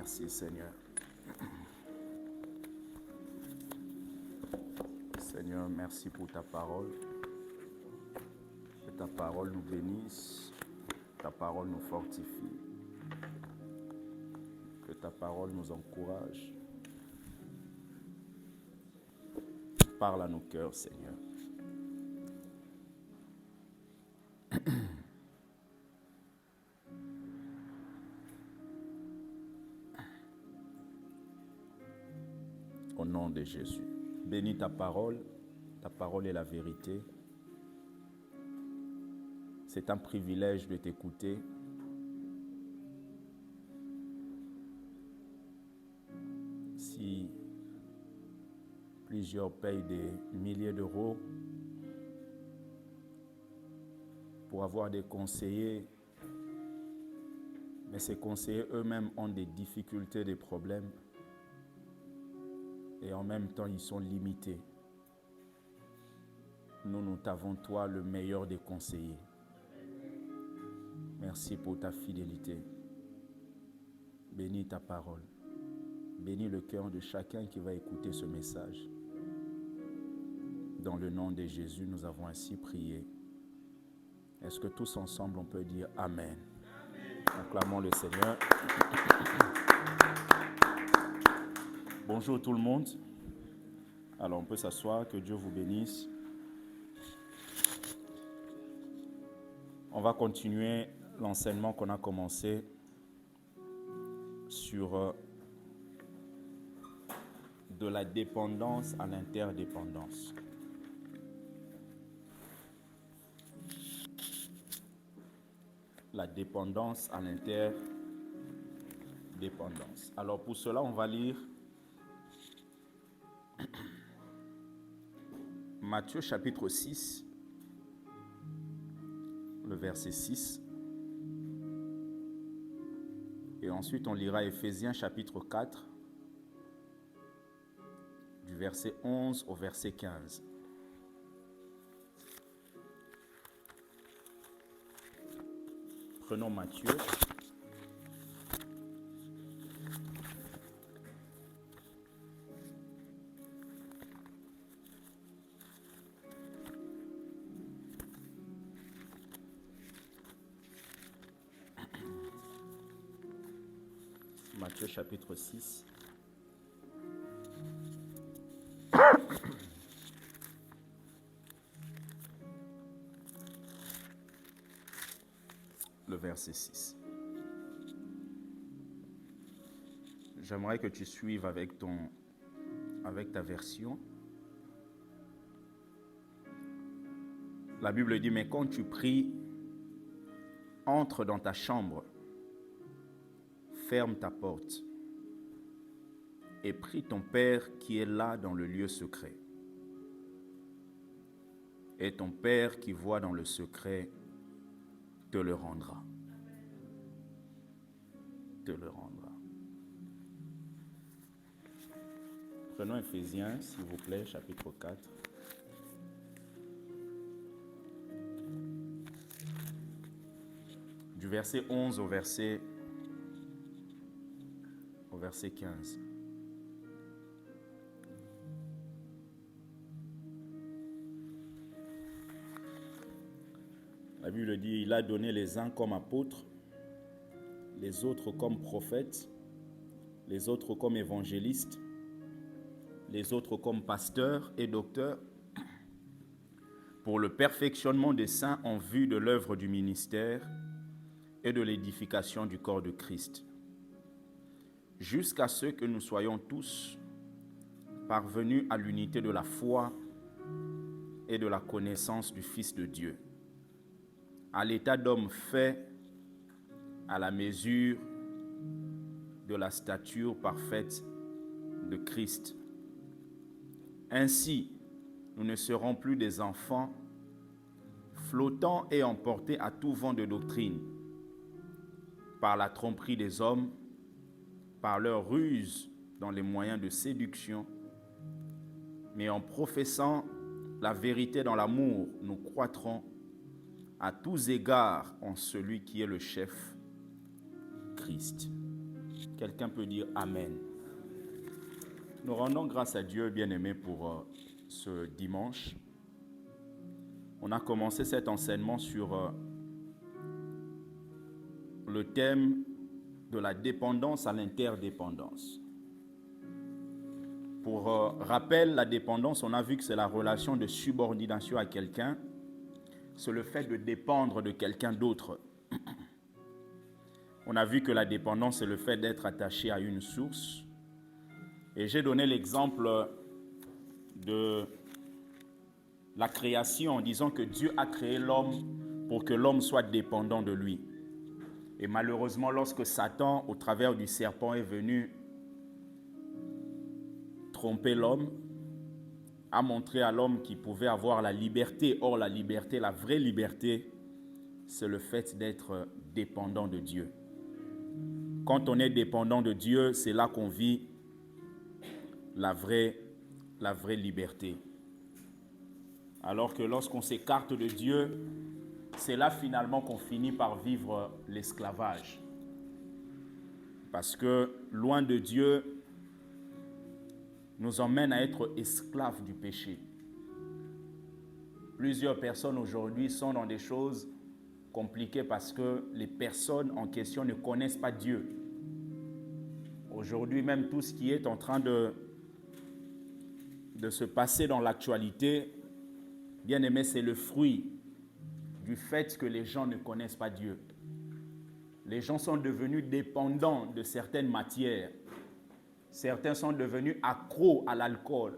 Merci Seigneur. Seigneur, merci pour ta parole. Que ta parole nous bénisse, ta parole nous fortifie. Que ta parole nous encourage. Parle à nos cœurs, Seigneur. Au nom de Jésus. Bénis ta parole est la vérité. C'est un privilège de t'écouter. Si plusieurs payent des milliers d'euros pour avoir des conseillers, mais ces conseillers eux-mêmes ont des difficultés, des problèmes, et en même temps ils sont limités. Nous t'avons toi le meilleur des conseillers. Merci pour ta fidélité. Bénis ta parole. Bénis le cœur de chacun qui va écouter ce message. Dans le nom de Jésus, nous avons ainsi prié. Est-ce que tous ensemble on peut dire Amen? Acclamons le Seigneur. Bonjour tout le monde. Alors on peut s'asseoir, que Dieu vous bénisse. On va continuer l'enseignement qu'on a commencé sur de la dépendance à l'interdépendance. La dépendance à l'interdépendance. Alors pour cela, on va lire Matthieu chapitre 6, le verset 6. Et ensuite, on lira Éphésiens chapitre 4, du verset 11 au verset 15. Prenons Matthieu. Matthieu chapitre 6. Le verset 6. J'aimerais que tu suives avec ta version. La Bible dit, mais quand tu pries, entre dans ta chambre, ferme ta porte et prie ton Père qui est là dans le lieu secret. Et ton Père qui voit dans le secret te le rendra. Te le rendra. Prenons Éphésiens, s'il vous plaît, chapitre 4. Du verset 11 au verset 15. La Bible dit, il a donné les uns comme apôtres, les autres comme prophètes, les autres comme évangélistes, les autres comme pasteurs et docteurs, pour le perfectionnement des saints en vue de l'œuvre du ministère et de l'édification du corps de Christ, jusqu'à ce que nous soyons tous parvenus à l'unité de la foi et de la connaissance du Fils de Dieu, à l'état d'homme fait à la mesure de la stature parfaite de Christ. Ainsi, nous ne serons plus des enfants flottants et emportés à tout vent de doctrine, par la tromperie des hommes, par leur ruse dans les moyens de séduction, mais en professant la vérité dans l'amour, nous croîtrons à tous égards en celui qui est le chef, Christ. Quelqu'un peut dire Amen. Nous rendons grâce à Dieu, bien-aimé, pour ce dimanche. On a commencé cet enseignement sur le thème de la dépendance à l'interdépendance. Pour rappel, la dépendance, on a vu que c'est la relation de subordination à quelqu'un. C'est le fait de dépendre de quelqu'un d'autre. On a vu que la dépendance, c'est le fait d'être attaché à une source. Et j'ai donné l'exemple de la création en disant que Dieu a créé l'homme pour que l'homme soit dépendant de lui. Et malheureusement, lorsque Satan, au travers du serpent, est venu tromper l'homme, a montré à l'homme qu'il pouvait avoir la liberté. Or, la liberté, la vraie liberté, c'est le fait d'être dépendant de Dieu. Quand on est dépendant de Dieu, c'est là qu'on vit la vraie liberté. Alors que lorsqu'on s'écarte de Dieu, c'est là finalement qu'on finit par vivre l'esclavage. Parce que loin de Dieu nous emmène à être esclaves du péché. Plusieurs personnes aujourd'hui sont dans des choses compliquées parce que les personnes en question ne connaissent pas Dieu. Aujourd'hui, même tout ce qui est en train de se passer dans l'actualité, bien aimé, c'est le fruit du fait que les gens ne connaissent pas Dieu. Les gens sont devenus dépendants de certaines matières. Certains sont devenus accros à l'alcool.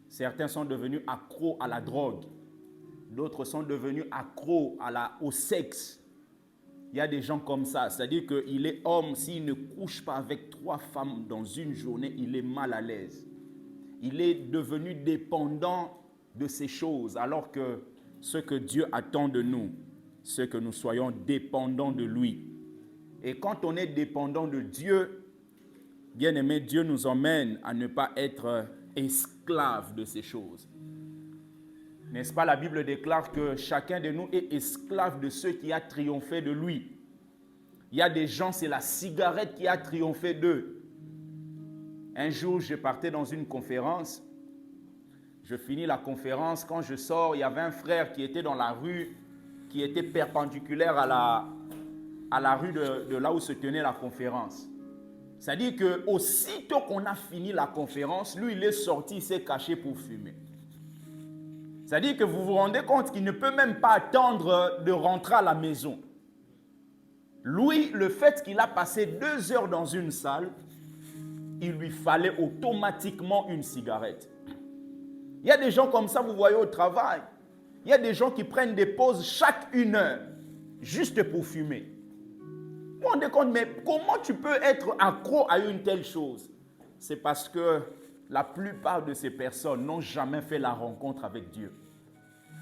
Certains sont devenus accros à la drogue. D'autres sont devenus accros au sexe. Il y a des gens comme ça. C'est-à-dire qu'il est homme, s'il ne couche pas avec 3 femmes dans une journée, il est mal à l'aise. Il est devenu dépendant de ces choses, alors que ce que Dieu attend de nous, c'est que nous soyons dépendants de lui. Et quand on est dépendant de Dieu, bien aimé, Dieu nous emmène à ne pas être esclaves de ces choses. N'est-ce pas, la Bible déclare que chacun de nous est esclave de ceux qui a triomphé de lui. Il y a des gens, c'est la cigarette qui a triomphé d'eux. Un jour, je partais dans une conférence. Je finis la conférence. Quand je sors, il y avait un frère qui était dans la rue, qui était perpendiculaire à la rue de là où se tenait la conférence. C'est-à-dire qu'aussitôt qu'on a fini la conférence, lui, il est sorti, il s'est caché pour fumer. C'est-à-dire que vous vous rendez compte qu'il ne peut même pas attendre de rentrer à la maison. Lui, le fait qu'il a passé 2 heures dans une salle, il lui fallait automatiquement une cigarette. Il y a des gens comme ça, vous voyez, au travail. Il y a des gens qui prennent des pauses chaque 1 heure, juste pour fumer. Vous vous rendez compte, mais comment tu peux être accro à une telle chose? C'est parce que la plupart de ces personnes n'ont jamais fait la rencontre avec Dieu.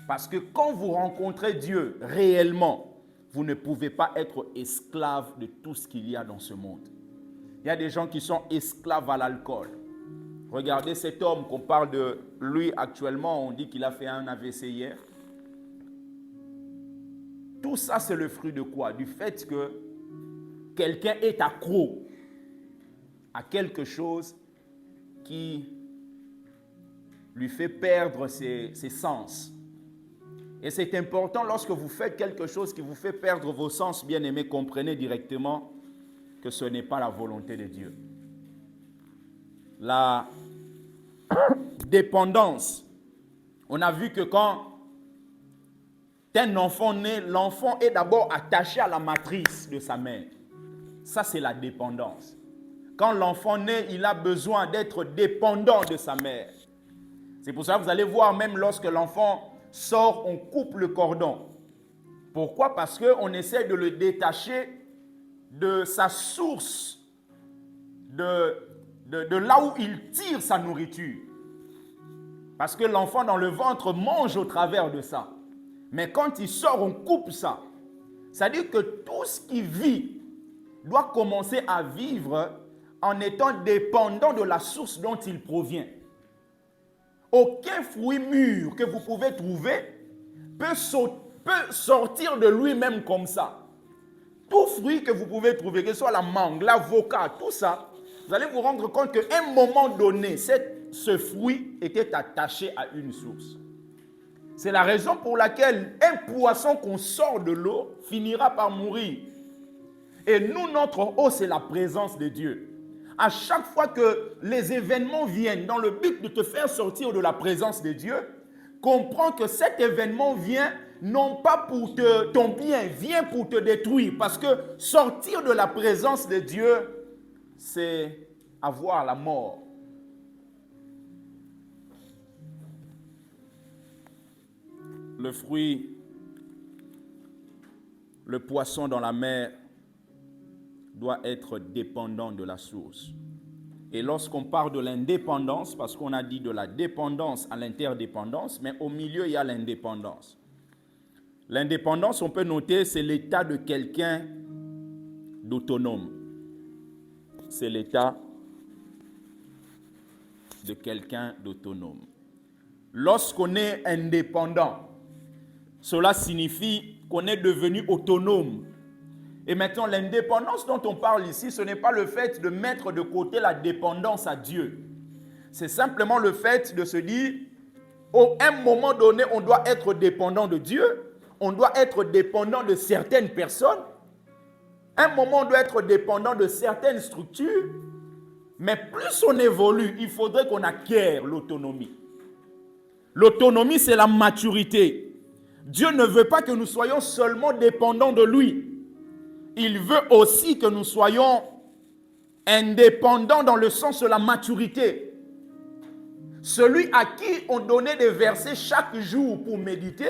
Parce que quand vous rencontrez Dieu réellement, vous ne pouvez pas être esclave de tout ce qu'il y a dans ce monde. Il y a des gens qui sont esclaves à l'alcool. Regardez cet homme qu'on parle de lui actuellement, on dit qu'il a fait un AVC hier. Tout ça, c'est le fruit de quoi? Du fait que quelqu'un est accro à quelque chose qui lui fait perdre ses sens. Et c'est important, lorsque vous faites quelque chose qui vous fait perdre vos sens, bien-aimés, comprenez directement que ce n'est pas la volonté de Dieu. La dépendance. On a vu que quand un enfant naît, l'enfant est d'abord attaché à la matrice de sa mère. Ça, c'est la dépendance. Quand l'enfant naît, il a besoin d'être dépendant de sa mère. C'est pour ça que vous allez voir, même lorsque l'enfant sort, on coupe le cordon. Pourquoi? Parce qu'on essaie de le détacher de sa source, de là où il tire sa nourriture. Parce que l'enfant dans le ventre mange au travers de ça. Mais quand il sort, on coupe ça. C'est-à-dire que tout ce qui vit doit commencer à vivre en étant dépendant de la source dont il provient. Aucun fruit mûr que vous pouvez trouver peut sortir de lui-même comme ça. tout fruit que vous pouvez trouver, que ce soit la mangue, l'avocat, tout ça, vous allez vous rendre compte qu'à un moment donné, ce fruit était attaché à une source. C'est la raison pour laquelle un poisson qu'on sort de l'eau finira par mourir. Et nous, notre eau, c'est la présence de Dieu. À chaque fois que les événements viennent dans le but de te faire sortir de la présence de Dieu, comprends que cet événement vient non pas pour ton bien, vient pour te détruire. Parce que sortir de la présence de Dieu, c'est avoir la mort. Le fruit, le poisson dans la mer doit être dépendant de la source. Et lorsqu'on parle de l'indépendance, parce qu'on a dit de la dépendance à l'interdépendance, mais au milieu, il y a l'indépendance. L'indépendance, on peut noter, c'est l'état de quelqu'un d'autonome. C'est l'état de quelqu'un d'autonome. Lorsqu'on est indépendant, cela signifie qu'on est devenu autonome. Et maintenant, l'indépendance dont on parle ici, ce n'est pas le fait de mettre de côté la dépendance à Dieu. C'est simplement le fait de se dire, à un moment donné, on doit être dépendant de Dieu, on doit être dépendant de certaines personnes, à un moment, on doit être dépendant de certaines structures, mais plus on évolue, il faudrait qu'on acquiert l'autonomie. L'autonomie, c'est la maturité. Dieu ne veut pas que nous soyons seulement dépendants de lui. Il veut aussi que nous soyons indépendants dans le sens de la maturité. Celui à qui on donnait des versets chaque jour pour méditer,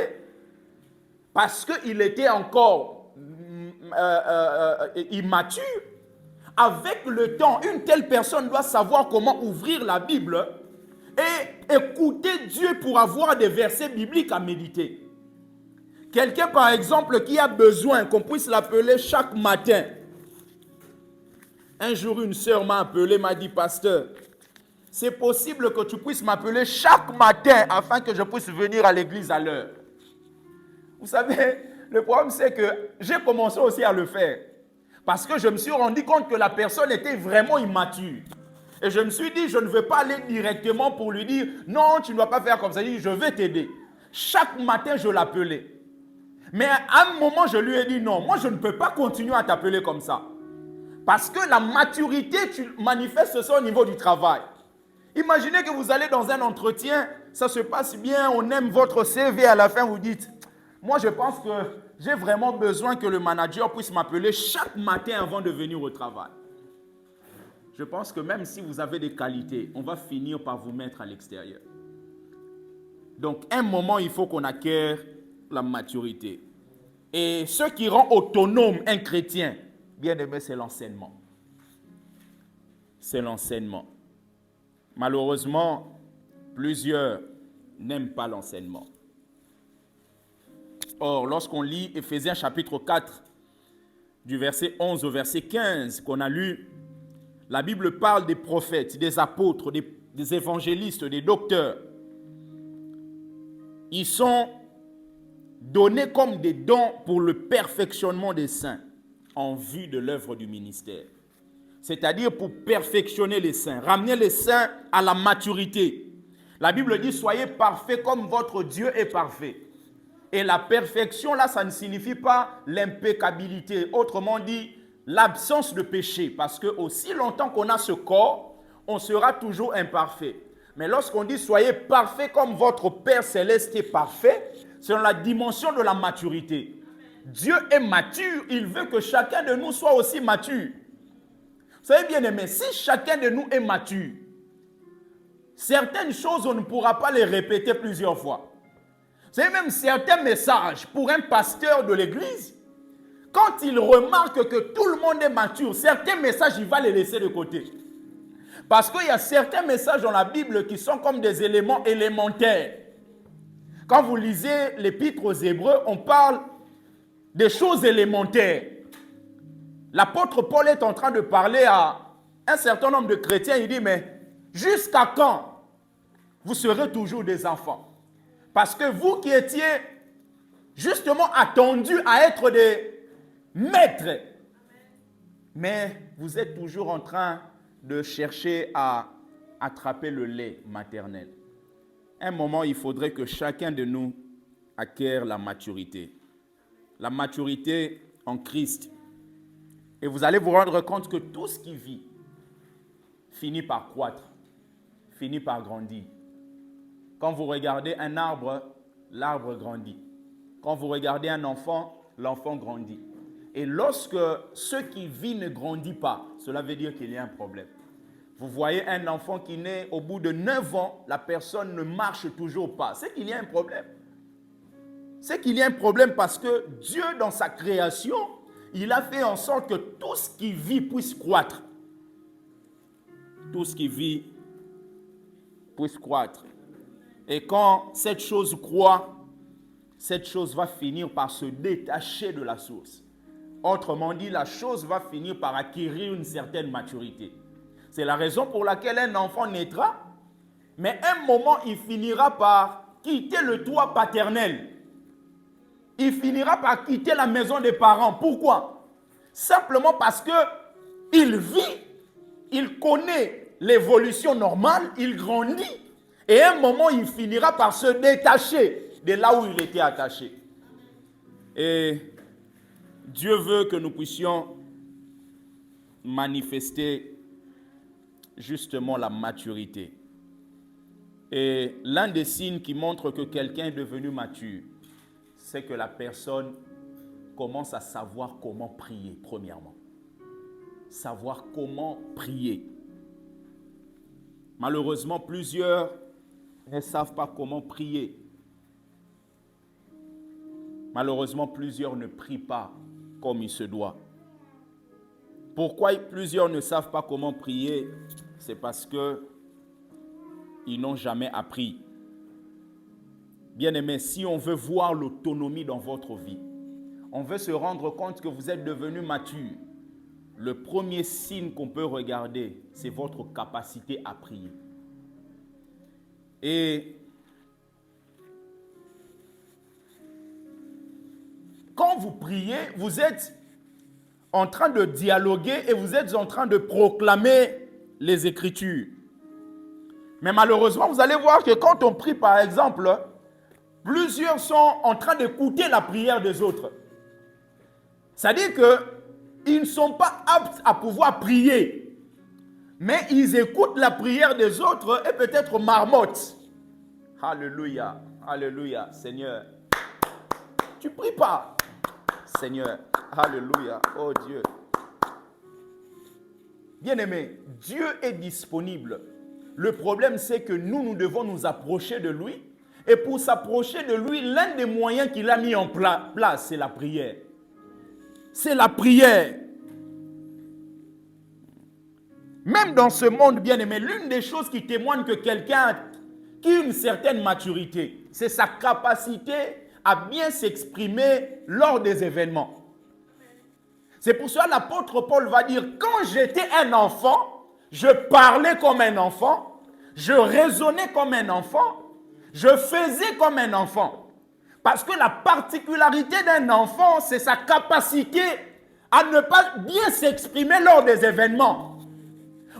parce qu'il était encore immature, avec le temps, une telle personne doit savoir comment ouvrir la Bible et écouter Dieu pour avoir des versets bibliques à méditer. Quelqu'un, par exemple, qui a besoin qu'on puisse l'appeler chaque matin. Un jour, une sœur m'a appelé, m'a dit, pasteur, c'est possible que tu puisses m'appeler chaque matin afin que je puisse venir à l'église à l'heure. Vous savez, le problème, c'est que j'ai commencé aussi à le faire. Parce que je me suis rendu compte que la personne était vraiment immature. Et je me suis dit, je ne veux pas aller directement pour lui dire, non, tu ne dois pas faire comme ça. Il dit, je vais t'aider. Chaque matin, je l'appelais. Mais à un moment, je lui ai dit, non, moi, je ne peux pas continuer à t'appeler comme ça. Parce que la maturité, tu manifestes ça au niveau du travail. Imaginez que vous allez dans un entretien, ça se passe bien, on aime votre CV, à la fin, vous dites, moi, je pense que j'ai vraiment besoin que le manager puisse m'appeler chaque matin avant de venir au travail. Je pense que même si vous avez des qualités, on va finir par vous mettre à l'extérieur. Donc, un moment, il faut qu'on acquiert la maturité. Et ce qui rend autonome un chrétien, bien aimé, c'est l'enseignement. C'est l'enseignement. Malheureusement, plusieurs n'aiment pas l'enseignement. Or, lorsqu'on lit Éphésiens chapitre 4, du verset 11 au verset 15 qu'on a lu, la Bible parle des prophètes, des apôtres, des évangélistes, des docteurs. Ils sont donnés comme des dons pour le perfectionnement des saints en vue de l'œuvre du ministère. C'est-à-dire pour perfectionner les saints, ramener les saints à la maturité. La Bible dit, soyez parfaits comme votre Dieu est parfait. Et la perfection, là, ça ne signifie pas l'impeccabilité. Autrement dit, l'absence de péché. Parce que aussi longtemps qu'on a ce corps, on sera toujours imparfait. Mais lorsqu'on dit, soyez parfaits comme votre Père Céleste est parfait, c'est dans la dimension de la maturité. Dieu est mature, il veut que chacun de nous soit aussi mature. Vous savez bien aimé, si chacun de nous est mature, certaines choses, on ne pourra pas les répéter plusieurs fois. Vous savez même certains messages pour un pasteur de l'église, quand il remarque que tout le monde est mature, certains messages, il va les laisser de côté. Parce qu'il y a certains messages dans la Bible qui sont comme des éléments élémentaires. Quand vous lisez l'épître aux Hébreux, on parle des choses élémentaires. L'apôtre Paul est en train de parler à un certain nombre de chrétiens. Il dit, mais jusqu'à quand vous serez toujours des enfants? Parce que vous qui étiez justement attendus à être des maîtres, mais vous êtes toujours en train de chercher à attraper le lait maternel. À un moment, il faudrait que chacun de nous acquiert la maturité. La maturité en Christ. Et vous allez vous rendre compte que tout ce qui vit finit par croître, finit par grandir. Quand vous regardez un arbre, l'arbre grandit. Quand vous regardez un enfant, l'enfant grandit. Et lorsque ce qui vit ne grandit pas, cela veut dire qu'il y a un problème. Vous voyez un enfant qui naît au bout de 9 ans, la personne ne marche toujours pas. C'est qu'il y a un problème. C'est qu'il y a un problème parce que Dieu, dans sa création, il a fait en sorte que tout ce qui vit puisse croître. Tout ce qui vit puisse croître. Et quand cette chose croît, cette chose va finir par se détacher de la source. Autrement dit, la chose va finir par acquérir une certaine maturité. C'est la raison pour laquelle un enfant naîtra, mais à un moment, il finira par quitter le toit paternel. Il finira par quitter la maison des parents. Pourquoi? Simplement parce qu'il vit, il connaît l'évolution normale, il grandit. Et à un moment, il finira par se détacher de là où il était attaché. Et Dieu veut que nous puissions manifester justement la maturité. Et l'un des signes qui montre que quelqu'un est devenu mature, c'est que la personne commence à savoir comment prier, premièrement. Savoir comment prier. Malheureusement, plusieurs ne savent pas comment prier. Malheureusement, plusieurs ne prient pas comme il se doit. Pourquoi plusieurs ne savent pas comment prier? C'est parce qu'ils n'ont jamais appris. Bien-aimés, si on veut voir l'autonomie dans votre vie, on veut se rendre compte que vous êtes devenu mature, le premier signe qu'on peut regarder, c'est votre capacité à prier. Et quand vous priez, vous êtes en train de dialoguer et vous êtes en train de proclamer les Écritures. Mais malheureusement, vous allez voir que quand on prie, par exemple, plusieurs sont en train d'écouter la prière des autres. C'est-à-dire qu'ils ne sont pas aptes à pouvoir prier, mais ils écoutent la prière des autres et peut-être marmottent. Alléluia, alléluia, Seigneur. Tu ne pries pas, Seigneur. Alléluia, oh Dieu. Bien-aimé, Dieu est disponible. Le problème, c'est que nous devons nous approcher de lui. Et pour s'approcher de lui, l'un des moyens qu'il a mis en place, c'est la prière. C'est la prière. Même dans ce monde, bien-aimé, l'une des choses qui témoigne que quelqu'un qui a une certaine maturité, c'est sa capacité à bien s'exprimer lors des événements. C'est pour cela que l'apôtre Paul va dire, quand j'étais un enfant, je parlais comme un enfant, je raisonnais comme un enfant, je faisais comme un enfant. Parce que la particularité d'un enfant, c'est sa capacité à ne pas bien s'exprimer lors des événements.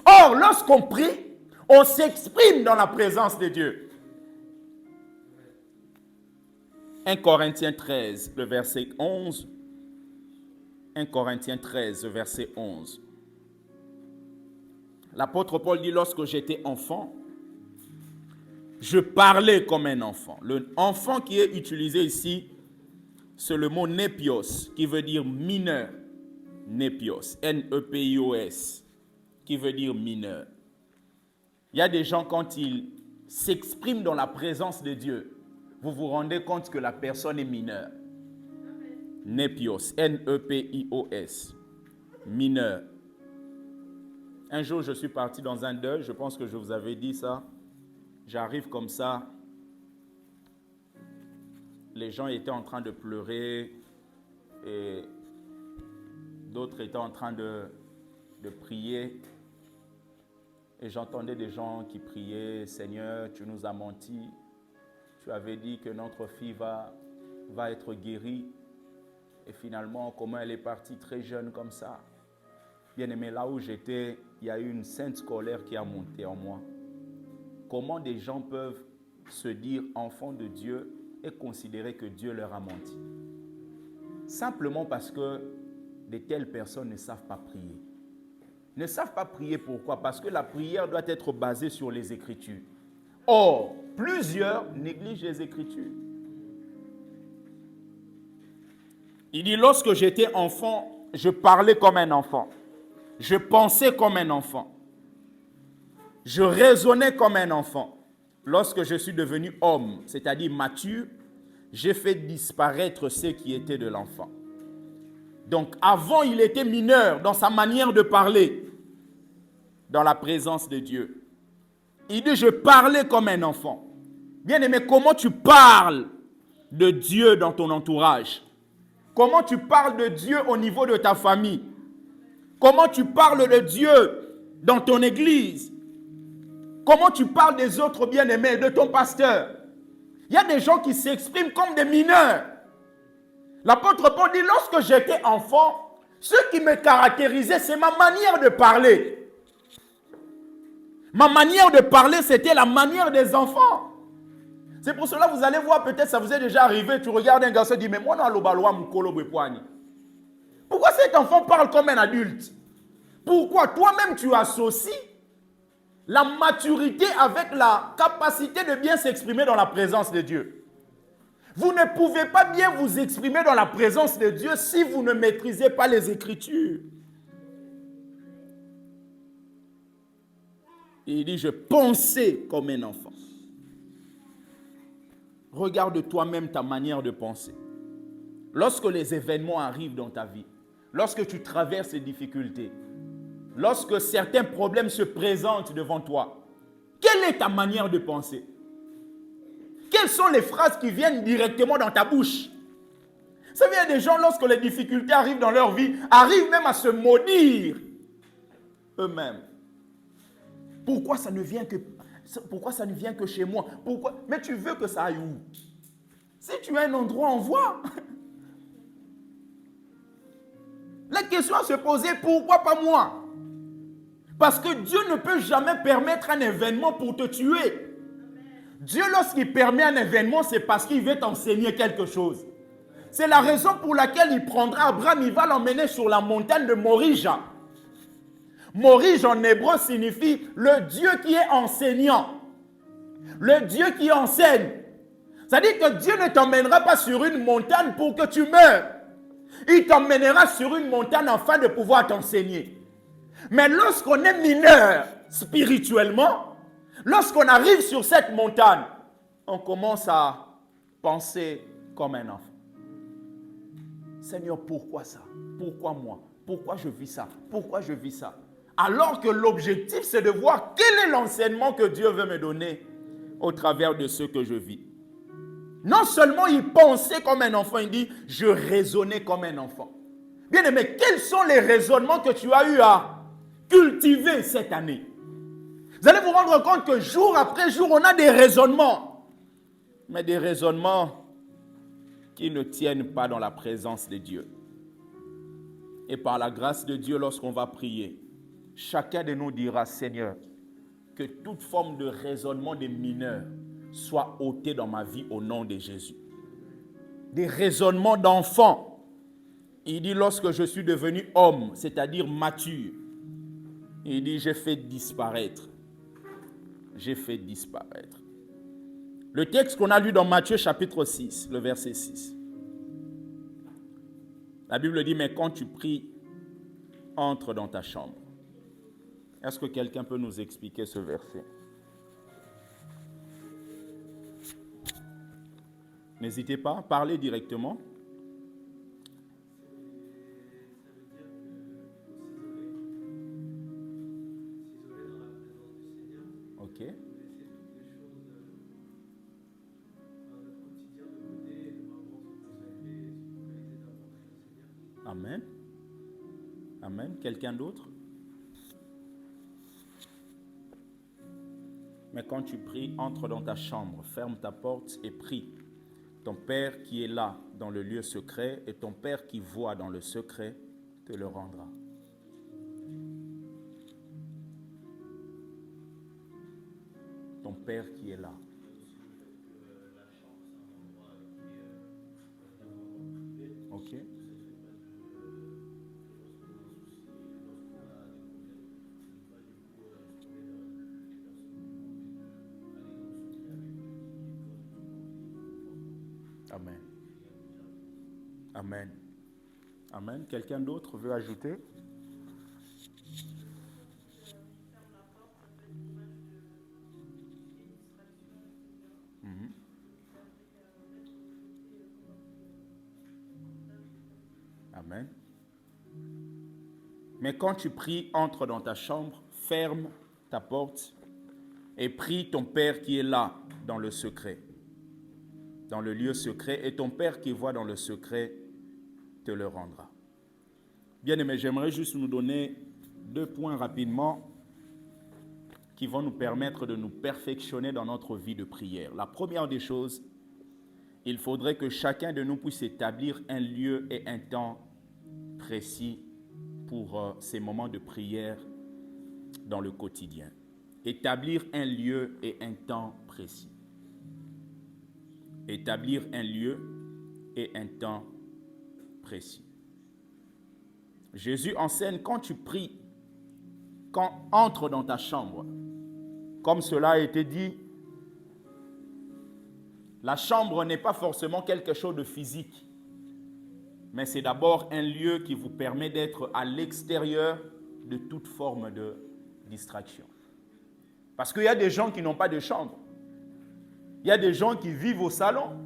Or, lorsqu'on prie, on s'exprime dans la présence de Dieu. 1 Corinthiens 13, le verset 11. 1 Corinthiens 13, verset 11. L'apôtre Paul dit, lorsque j'étais enfant, je parlais comme un enfant. Le enfant qui est utilisé ici, c'est le mot népios, qui veut dire mineur. Népios, N-E-P-I-O-S, qui veut dire mineur. Il y a des gens, quand ils s'expriment dans la présence de Dieu, vous vous rendez compte que la personne est mineure. Népios, N-E-P-I-O-S, mineur. Un jour, je suis parti dans un deuil, je pense que je vous avais dit ça. J'arrive comme ça, les gens étaient en train de pleurer et d'autres étaient en train de prier. Et j'entendais des gens qui priaient, « Seigneur, tu nous as menti, tu avais dit que notre fille va être guérie. » Et finalement, comment elle est partie très jeune comme ça? Bien-aimé, là où j'étais, il y a eu une sainte colère qui a monté en moi. Comment des gens peuvent se dire enfants de Dieu et considérer que Dieu leur a menti? Simplement parce que de telles personnes ne savent pas prier. Ne savent pas prier pourquoi? Parce que la prière doit être basée sur les Écritures. Or, plusieurs négligent les Écritures. Il dit, lorsque j'étais enfant, je parlais comme un enfant. Je pensais comme un enfant. Je raisonnais comme un enfant. Lorsque je suis devenu homme, c'est-à-dire mature, j'ai fait disparaître ce qui était de l'enfant. Donc, avant, il était mineur dans sa manière de parler, dans la présence de Dieu. Il dit, je parlais comme un enfant. Bien-aimé, comment tu parles de Dieu dans ton entourage? Comment tu parles de Dieu au niveau de ta famille? Comment tu parles de Dieu dans ton église? Comment tu parles des autres bien-aimés, de ton pasteur? Il y a des gens qui s'expriment comme des mineurs. L'apôtre Paul dit, lorsque j'étais enfant, ce qui me caractérisait, c'est ma manière de parler. Ma manière de parler, c'était la manière des enfants. C'est pour cela que vous allez voir, peut-être ça vous est déjà arrivé, tu regardes un garçon et tu dis, mais moi, non, l'obaloa, mukolo, bepouani. Pourquoi cet enfant parle comme un adulte? Pourquoi toi-même tu associes la maturité avec la capacité de bien s'exprimer dans la présence de Dieu? Vous ne pouvez pas bien vous exprimer dans la présence de Dieu si vous ne maîtrisez pas les Écritures. Et il dit, je pensais comme un enfant. Regarde toi-même ta manière de penser. Lorsque les événements arrivent dans ta vie, lorsque tu traverses les difficultés, lorsque certains problèmes se présentent devant toi, quelle est ta manière de penser? Quelles sont les phrases qui viennent directement dans ta bouche? Vous savez, il y a des gens, lorsque les difficultés arrivent dans leur vie, arrivent même à se maudire eux-mêmes. Pourquoi ça ne vient que chez moi? Pourquoi? Mais tu veux que ça aille où? Si tu as un endroit, envoie. La question à se poser, pourquoi pas moi? Parce que Dieu ne peut jamais permettre un événement pour te tuer. Dieu, lorsqu'il permet un événement, c'est parce qu'il veut t'enseigner quelque chose. C'est la raison pour laquelle il prendra Abraham, il va l'emmener sur la montagne de Morija. Morija en hébreu signifie le Dieu qui est enseignant. Le Dieu qui enseigne. C'est-à-dire que Dieu ne t'emmènera pas sur une montagne pour que tu meures. Il t'emmènera sur une montagne afin de pouvoir t'enseigner. Mais lorsqu'on est mineur spirituellement, lorsqu'on arrive sur cette montagne, on commence à penser comme un enfant. Seigneur, pourquoi ça? Pourquoi moi? Pourquoi je vis ça? Pourquoi je vis ça? Alors que l'objectif, c'est de voir quel est l'enseignement que Dieu veut me donner au travers de ce que je vis. Non seulement il pensait comme un enfant, il dit, je raisonnais comme un enfant. Bien aimé, quels sont les raisonnements que tu as eu à cultiver cette année? Vous allez vous rendre compte que jour après jour, on a des raisonnements. Mais des raisonnements qui ne tiennent pas dans la présence de Dieu. Et par la grâce de Dieu, lorsqu'on va prier, chacun de nous dira, Seigneur, que toute forme de raisonnement des mineurs soit ôtée dans ma vie au nom de Jésus. Des raisonnements d'enfants. Il dit, lorsque je suis devenu homme, c'est-à-dire mature, il dit, j'ai fait disparaître. J'ai fait disparaître. Le texte qu'on a lu dans Matthieu chapitre 6, le verset 6. La Bible dit, mais quand tu pries, entre dans ta chambre. Est-ce que quelqu'un peut nous expliquer ce verset? N'hésitez pas, parlez directement. Ok. Amen. Amen. Quelqu'un d'autre? Mais quand tu pries, entre dans ta chambre, ferme ta porte et prie. Ton Père qui est là dans le lieu secret et ton Père qui voit dans le secret te le rendra. ton Père qui est là. Ok. Amen. Amen. Amen. Quelqu'un d'autre veut ajouter? Amen. Mais quand tu pries, entre dans ta chambre, ferme ta porte et prie ton Père qui est là, dans le secret, dans le lieu secret, et ton Père qui voit dans le secret te le rendra. Bien-aimés, j'aimerais juste nous donner 2 points rapidement qui vont nous permettre de nous perfectionner dans notre vie de prière. La première des choses, il faudrait que chacun de nous puisse établir un lieu et un temps précis pour ces moments de prière dans le quotidien. Établir un lieu et un temps précis. Établir un lieu et un temps précis. Jésus enseigne, quand tu pries, quand entre dans ta chambre, comme cela a été dit, la chambre n'est pas forcément quelque chose de physique, mais c'est d'abord un lieu qui vous permet d'être à l'extérieur de toute forme de distraction. Parce qu'il y a des gens qui n'ont pas de chambre. Il y a des gens qui vivent au salon.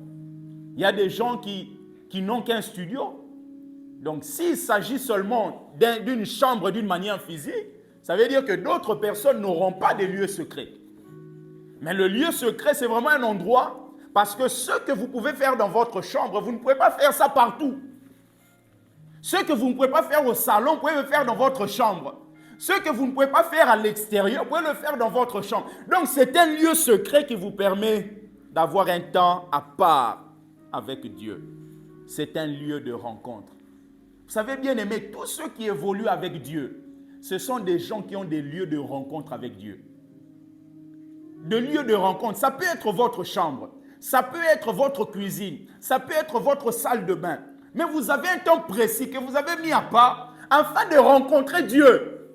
Il y a des gens qui n'ont qu'un studio. Donc, s'il s'agit seulement d'une chambre d'une manière physique, ça veut dire que d'autres personnes n'auront pas de lieux secrets. Mais le lieu secret, c'est vraiment un endroit, parce que ce que vous pouvez faire dans votre chambre, vous ne pouvez pas faire ça partout. Ce que vous ne pouvez pas faire au salon, vous pouvez le faire dans votre chambre. Ce que vous ne pouvez pas faire à l'extérieur, vous pouvez le faire dans votre chambre. Donc, c'est un lieu secret qui vous permet d'avoir un temps à part avec Dieu. C'est un lieu de rencontre. Vous savez, bien aimé, tous ceux qui évoluent avec Dieu, ce sont des gens qui ont des lieux de rencontre avec Dieu. Des lieux de rencontre, ça peut être votre chambre, ça peut être votre cuisine, ça peut être votre salle de bain. Mais vous avez un temps précis que vous avez mis à part afin de rencontrer Dieu.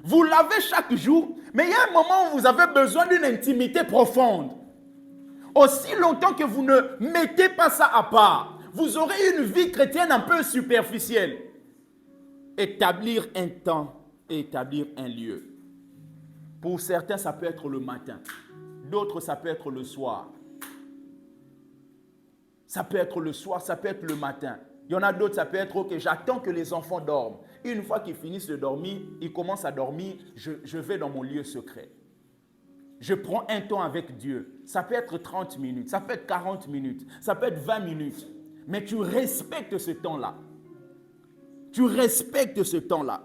Vous l'avez chaque jour, mais il y a un moment où vous avez besoin d'une intimité profonde. Aussi longtemps que vous ne mettez pas ça à part, vous aurez une vie chrétienne un peu superficielle. Établir un temps et établir un lieu. Pour certains, ça peut être le matin. D'autres, ça peut être le soir. Ça peut être le soir, ça peut être le matin. Il y en a d'autres, ça peut être, ok, j'attends que les enfants dorment. Une fois qu'ils finissent de dormir, ils commencent à dormir, je vais dans mon lieu secret. Je prends un temps avec Dieu. Ça peut être 30 minutes, ça peut être 40 minutes, ça peut être 20 minutes. Mais tu respectes ce temps-là. Tu respectes ce temps-là.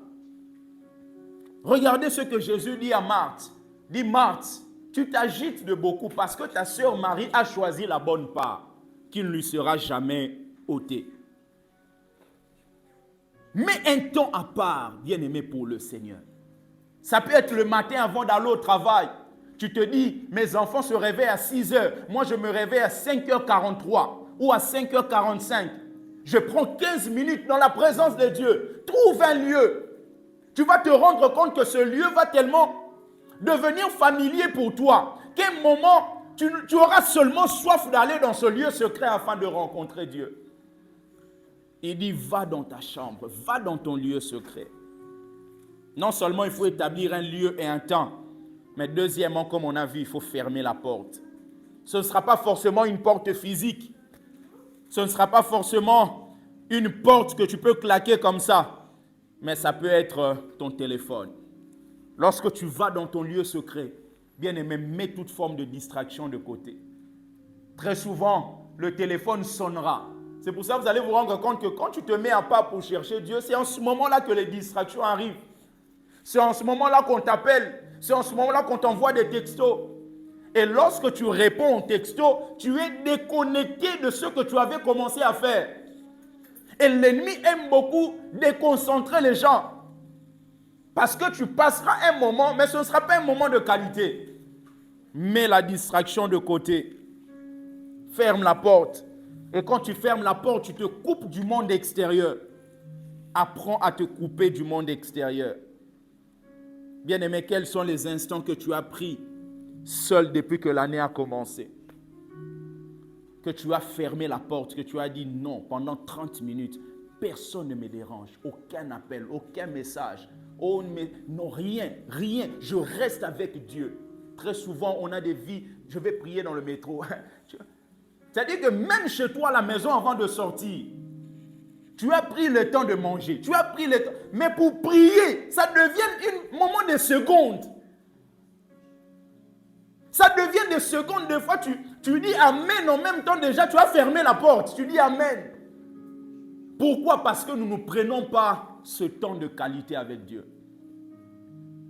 Regardez ce que Jésus dit à Marthe. Il dit, Marthe, tu t'agites de beaucoup parce que ta sœur Marie a choisi la bonne part qui ne lui sera jamais ôtée. Mets un temps à part, bien-aimé, pour le Seigneur. Ça peut être le matin avant d'aller au travail. Tu te dis, mes enfants se réveillent à 6 heures. Moi, je me réveille à 5h43 ou à 5h45. Je prends 15 minutes dans la présence de Dieu. Trouve un lieu. Tu vas te rendre compte que ce lieu va tellement devenir familier pour toi qu'à un moment, tu auras seulement soif d'aller dans ce lieu secret afin de rencontrer Dieu. Il dit, va dans ta chambre, va dans ton lieu secret. Non seulement il faut établir un lieu et un temps, mais deuxièmement, comme on a vu, il faut fermer la porte. Ce ne sera pas forcément une porte physique. Ce ne sera pas forcément une porte que tu peux claquer comme ça, mais ça peut être ton téléphone. Lorsque tu vas dans ton lieu secret, bien aimé, mets toute forme de distraction de côté. Très souvent, le téléphone sonnera. C'est pour ça que vous allez vous rendre compte que quand tu te mets à part pour chercher Dieu, c'est en ce moment-là que les distractions arrivent. C'est en ce moment-là qu'on t'appelle. C'est en ce moment-là qu'on t'envoie des textos. Et lorsque tu réponds aux textos, tu es déconnecté de ce que tu avais commencé à faire. Et l'ennemi aime beaucoup déconcentrer les gens. Parce que tu passeras un moment, mais ce ne sera pas un moment de qualité. Mets la distraction de côté. Ferme la porte. Et quand tu fermes la porte, tu te coupes du monde extérieur. Apprends à te couper du monde extérieur. Bien-aimé, quels sont les instants que tu as pris seul depuis que l'année a commencé? Que tu as fermé la porte, que tu as dit non pendant 30 minutes. Personne ne me dérange, aucun appel, aucun message. Oh, non, rien. Je reste avec Dieu. Très souvent, on a des vies, je vais prier dans le métro. C'est-à-dire que même chez toi à la maison, avant de sortir, tu as pris le temps de manger, tu as pris le temps. Mais pour prier, ça devient un moment de seconde. Ça devient des secondes. Des fois, tu dis Amen en même temps déjà, tu as fermé la porte. Tu dis Amen. Pourquoi? Parce que nous ne prenons pas ce temps de qualité avec Dieu.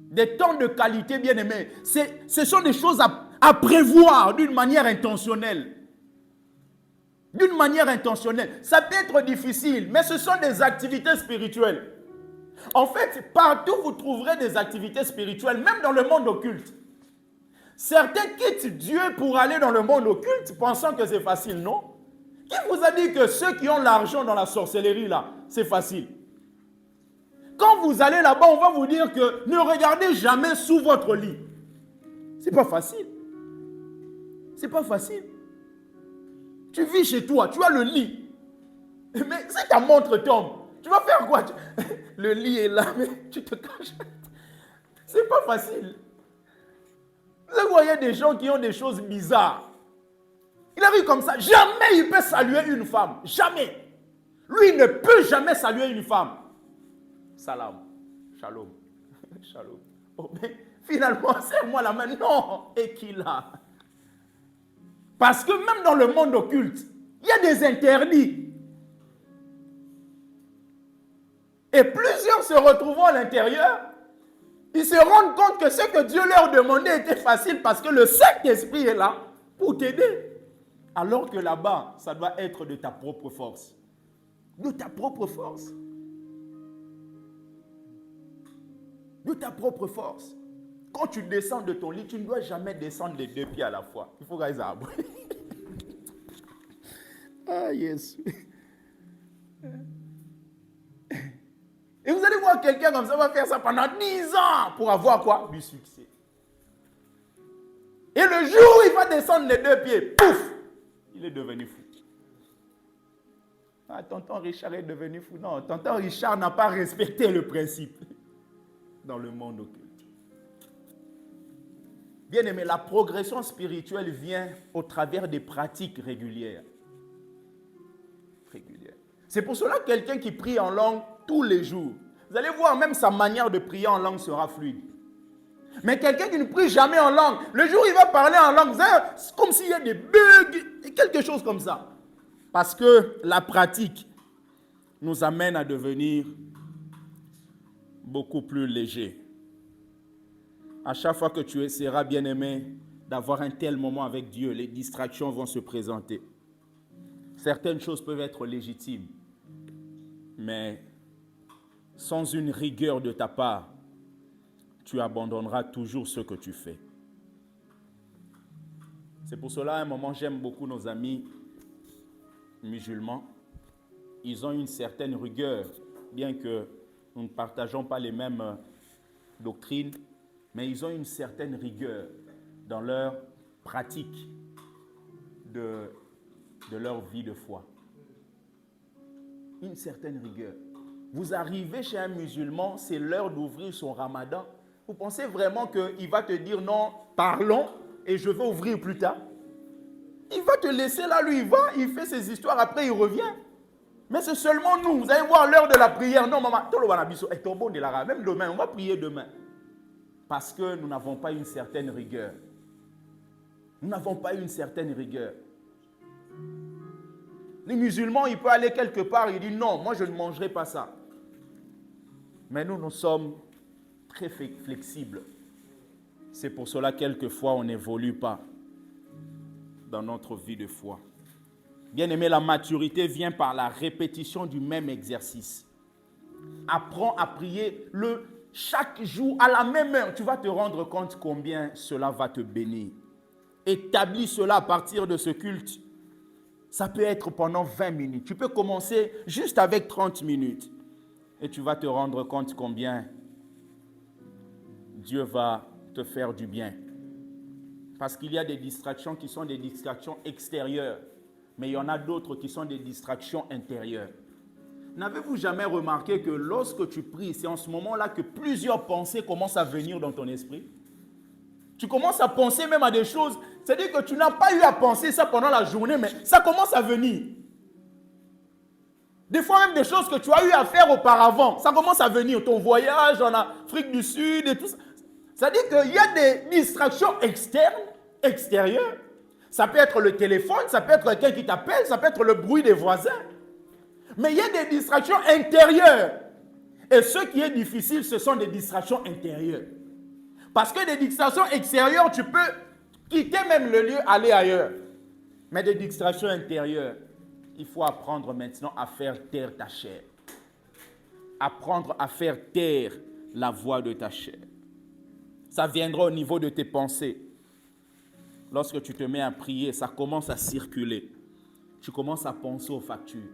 Des temps de qualité, bien aimés, ce sont des choses à prévoir d'une manière intentionnelle. D'une manière intentionnelle. Ça peut être difficile, mais ce sont des activités spirituelles. En fait, partout vous trouverez des activités spirituelles, même dans le monde occulte. Certains quittent Dieu pour aller dans le monde occulte, pensant que c'est facile, non? Qui vous a dit que ceux qui ont l'argent dans la sorcellerie, là, c'est facile? Quand vous allez là-bas, on va vous dire que ne regardez jamais sous votre lit. C'est pas facile. C'est pas facile. Tu vis chez toi, tu as le lit. Mais si ta montre tombe, tu vas faire quoi? Le lit est là, mais tu te caches. C'est pas facile. Vous voyez des gens qui ont des choses bizarres. Il arrive comme ça. Jamais il peut saluer une femme. Jamais. Lui, il ne peut jamais saluer une femme. Salam. Shalom. Shalom. Oh, mais finalement, c'est moi la main. Non. Et qui là? Parce que même dans le monde occulte, il y a des interdits. Et plusieurs se retrouvant à l'intérieur, ils se rendent compte que ce que Dieu leur demandait était facile parce que le Saint-Esprit est là pour t'aider. Alors que là-bas, ça doit être de ta propre force. De ta propre force. De ta propre force. Quand tu descends de ton lit, tu ne dois jamais descendre les deux pieds à la fois. Il faut qu'ils abouent. Ah, yes. Et vous allez voir quelqu'un comme ça va faire ça pendant 10 ans pour avoir quoi? Du succès. Et le jour où il va descendre les deux pieds, pouf, il est devenu fou. Ah, tonton Richard est devenu fou. Non, tonton Richard n'a pas respecté le principe dans le monde occulte. Bien aimé, la progression spirituelle vient au travers des pratiques régulières. C'est pour cela que quelqu'un qui prie en langue tous les jours, vous allez voir, même sa manière de prier en langue sera fluide. Mais quelqu'un qui ne prie jamais en langue, le jour où il va parler en langue, c'est comme s'il y a des bugs, quelque chose comme ça. Parce que la pratique nous amène à devenir beaucoup plus léger. À chaque fois que tu essaieras, bien-aimé, d'avoir un tel moment avec Dieu, les distractions vont se présenter. Certaines choses peuvent être légitimes, mais sans une rigueur de ta part, tu abandonneras toujours ce que tu fais. C'est pour cela, à un moment, j'aime beaucoup nos amis musulmans. Ils ont une certaine rigueur, bien que nous ne partageons pas les mêmes doctrines, mais ils ont une certaine rigueur dans leur pratique de leur vie de foi. Une certaine rigueur. Vous arrivez chez un musulman, c'est l'heure d'ouvrir son ramadan. Vous pensez vraiment qu'il va te dire non, parlons et je vais ouvrir plus tard? Il va te laisser là, lui, il va, il fait ses histoires, après il revient. Mais c'est seulement nous, vous allez voir l'heure de la prière. Non, maman, même demain, on va prier demain. Parce que nous n'avons pas une certaine rigueur. Nous n'avons pas une certaine rigueur. Les musulmans, il peut aller quelque part, il dit non, moi je ne mangerai pas ça. Mais nous sommes très flexibles. C'est pour cela, quelquefois, on n'évolue pas dans notre vie de foi. Bien-aimé, la maturité vient par la répétition du même exercice. Apprends à prier chaque jour à la même heure. Tu vas te rendre compte combien cela va te bénir. établis cela à partir de ce culte. Ça peut être pendant 20 minutes. Tu peux commencer juste avec 30 minutes. Et tu vas te rendre compte combien Dieu va te faire du bien. Parce qu'il y a des distractions qui sont des distractions extérieures. Mais il y en a d'autres qui sont des distractions intérieures. N'avez-vous jamais remarqué que lorsque tu pries, c'est en ce moment-là que plusieurs pensées commencent à venir dans ton esprit? Tu commences à penser même à des choses. C'est-à-dire que tu n'as pas eu à penser ça pendant la journée, mais ça commence à venir. Des fois même des choses que tu as eu à faire auparavant, ça commence à venir. Ton voyage en Afrique du Sud et tout ça. C'est-à-dire qu'il y a des distractions externes, extérieures. Ça peut être le téléphone, ça peut être quelqu'un qui t'appelle, ça peut être le bruit des voisins. Mais il y a des distractions intérieures. Et ce qui est difficile, ce sont des distractions intérieures. Parce que des distractions extérieures, tu peux quitter même le lieu, aller ailleurs. Mais des distractions intérieures, il faut apprendre maintenant à faire taire ta chair. Apprendre à faire taire la voix de ta chair. Ça viendra au niveau de tes pensées. Lorsque tu te mets à prier, ça commence à circuler. Tu commences à penser aux factures.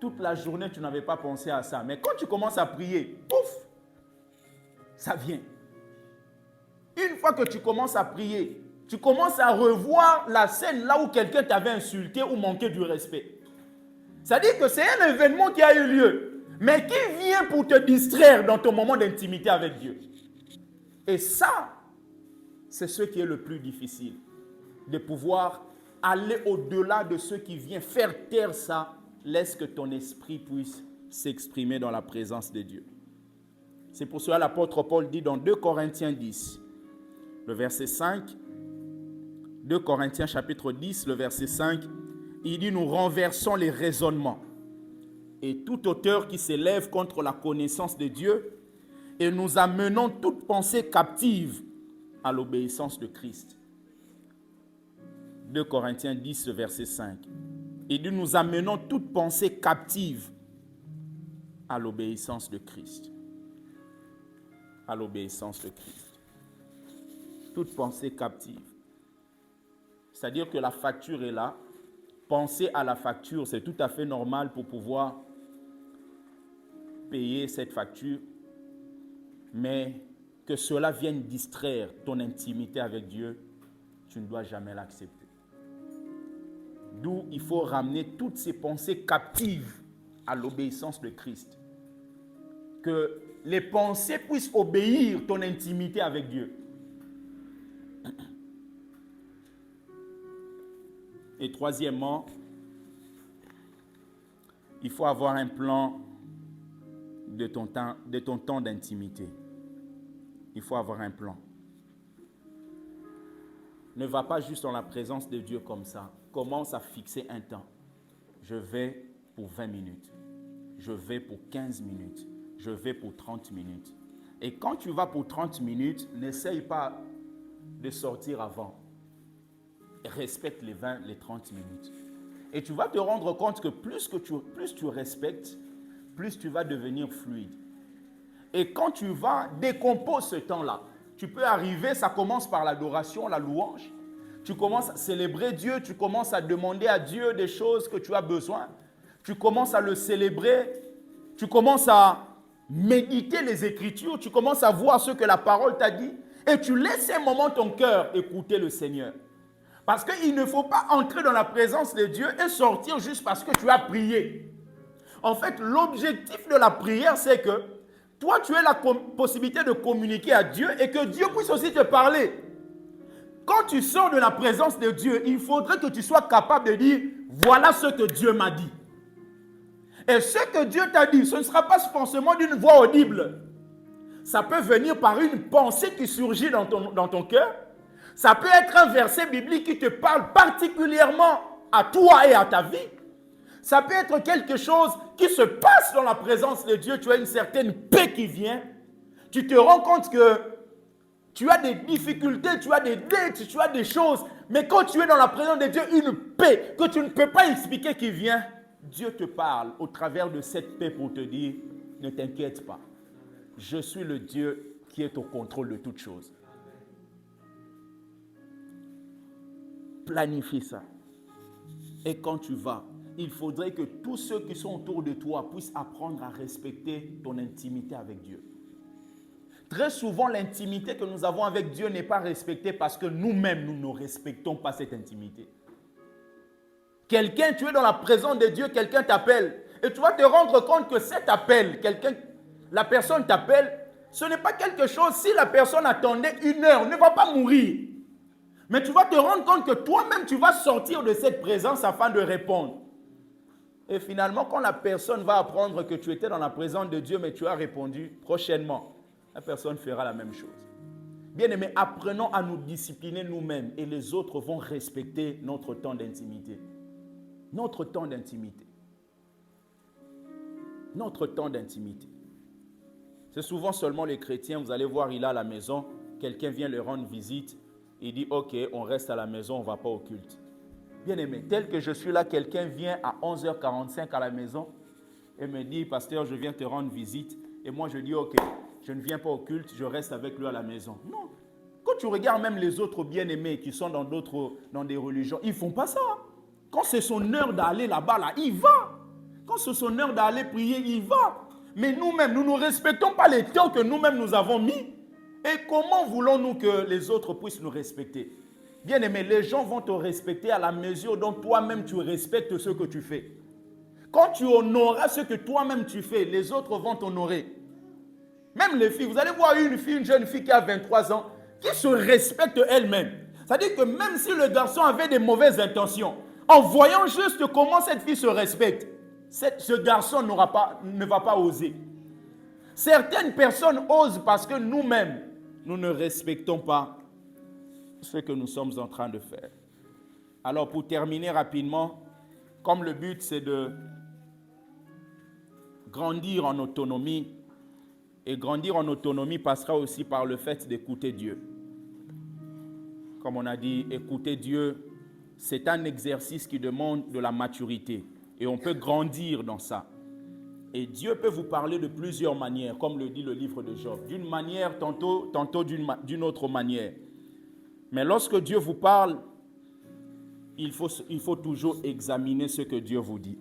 Toute la journée, tu n'avais pas pensé à ça. Mais quand tu commences à prier, pouf, ça vient. Une fois que tu commences à prier, tu commences à revoir la scène là où quelqu'un t'avait insulté ou manqué du respect. C'est-à-dire que c'est un événement qui a eu lieu, mais qui vient pour te distraire dans ton moment d'intimité avec Dieu. Et ça, c'est ce qui est le plus difficile. De pouvoir aller au-delà de ce qui vient, faire taire ça, laisse que ton esprit puisse s'exprimer dans la présence de Dieu. C'est pour cela que l'apôtre Paul dit dans 2 Corinthiens 10, le verset 5, 2 Corinthiens chapitre 10, le verset 5, il dit « Nous renversons les raisonnements et toute hauteur qui s'élève contre la connaissance de Dieu et nous amenons toute pensée captive à l'obéissance de Christ. » 2 Corinthiens 10, verset 5. Il dit « Nous amenons toute pensée captive à l'obéissance de Christ. » À l'obéissance de Christ. Toute pensée captive. C'est-à-dire que la facture est là. Penser à la facture, c'est tout à fait normal pour pouvoir payer cette facture. Mais que cela vienne distraire ton intimité avec Dieu, tu ne dois jamais l'accepter. D'où il faut ramener toutes ces pensées captives à l'obéissance de Christ. Que les pensées puissent obéir ton intimité avec Dieu. Et troisièmement, il faut avoir un plan de ton temps d'intimité. Il faut avoir un plan. Ne va pas juste dans la présence de Dieu comme ça. Commence à fixer un temps. Je vais pour 20 minutes. Je vais pour 15 minutes. Je vais pour 30 minutes. Et quand tu vas pour 30 minutes, n'essaye pas de sortir avant. Respecte les 20, les 30 minutes. Et tu vas te rendre compte que plus tu respectes, plus tu vas devenir fluide. Et quand tu vas décomposer ce temps-là, tu peux arriver, ça commence par l'adoration, la louange. Tu commences à célébrer Dieu, tu commences à demander à Dieu des choses que tu as besoin. Tu commences à le célébrer, tu commences à méditer les Écritures, tu commences à voir ce que la parole t'a dit et tu laisses un moment ton cœur écouter le Seigneur. Parce qu'il ne faut pas entrer dans la présence de Dieu et sortir juste parce que tu as prié. En fait, l'objectif de la prière, c'est que toi, tu aies la possibilité de communiquer à Dieu et que Dieu puisse aussi te parler. Quand tu sors de la présence de Dieu, il faudrait que tu sois capable de dire « Voilà ce que Dieu m'a dit ». Et ce que Dieu t'a dit, ce ne sera pas forcément d'une voix audible. Ça peut venir par une pensée qui surgit dans ton cœur. Ça peut être un verset biblique qui te parle particulièrement à toi et à ta vie. Ça peut être quelque chose qui se passe dans la présence de Dieu. Tu as une certaine paix qui vient. Tu te rends compte que tu as des difficultés, tu as des dettes, tu as des choses. Mais quand tu es dans la présence de Dieu, une paix que tu ne peux pas expliquer qui vient, Dieu te parle au travers de cette paix pour te dire, ne t'inquiète pas. Je suis le Dieu qui est au contrôle de toutes choses. Planifie ça. Et quand tu vas, il faudrait que tous ceux qui sont autour de toi puissent apprendre à respecter ton intimité avec Dieu. Très souvent, l'intimité que nous avons avec Dieu n'est pas respectée parce que nous-mêmes, nous ne respectons pas cette intimité. Quelqu'un, tu es dans la présence de Dieu, quelqu'un t'appelle. Et tu vas te rendre compte que cet appel, la personne t'appelle, ce n'est pas quelque chose, si la personne attendait 1 heure, ne va pas mourir. Mais tu vas te rendre compte que toi-même, tu vas sortir de cette présence afin de répondre. Et finalement, quand la personne va apprendre que tu étais dans la présence de Dieu, mais tu as répondu prochainement, la personne fera la même chose. Bien-aimés, apprenons à nous discipliner nous-mêmes et les autres vont respecter notre temps d'intimité. Notre temps d'intimité. Notre temps d'intimité. C'est souvent seulement les chrétiens, vous allez voir, il est à la maison, quelqu'un vient leur rendre visite, il dit, ok, on reste à la maison, on ne va pas au culte. Bien-aimé, tel que je suis là, quelqu'un vient à 11h45 à la maison et me dit, pasteur, je viens te rendre visite. Et moi, je dis, ok, je ne viens pas au culte, je reste avec lui à la maison. Non. Quand tu regardes même les autres bien-aimés qui sont dans des religions, ils ne font pas ça. Quand c'est son heure d'aller là-bas, là, il va. Quand c'est son heure d'aller prier, il va. Mais nous-mêmes, nous ne respectons pas les temps que nous-mêmes nous avons mis. Et comment voulons-nous que les autres puissent nous respecter? Bien-aimé, les gens vont te respecter à la mesure dont toi-même tu respectes ce que tu fais. Quand tu honoreras ce que toi-même tu fais, les autres vont t'honorer. Même les filles, vous allez voir une jeune fille qui a 23 ans, qui se respecte elle-même. C'est-à-dire que même si le garçon avait des mauvaises intentions, en voyant juste comment cette fille se respecte, ce garçon ne va pas oser. Certaines personnes osent parce que nous-mêmes, nous ne respectons pas ce que nous sommes en train de faire. Alors pour terminer rapidement, comme le but c'est de grandir en autonomie, et grandir en autonomie passera aussi par le fait d'écouter Dieu. Comme on a dit, écouter Dieu, c'est un exercice qui demande de la maturité. Et on peut grandir dans ça. Et Dieu peut vous parler de plusieurs manières, comme le dit le livre de Job. D'une manière, tantôt d'une autre manière. Mais lorsque Dieu vous parle, il faut toujours examiner ce que Dieu vous dit.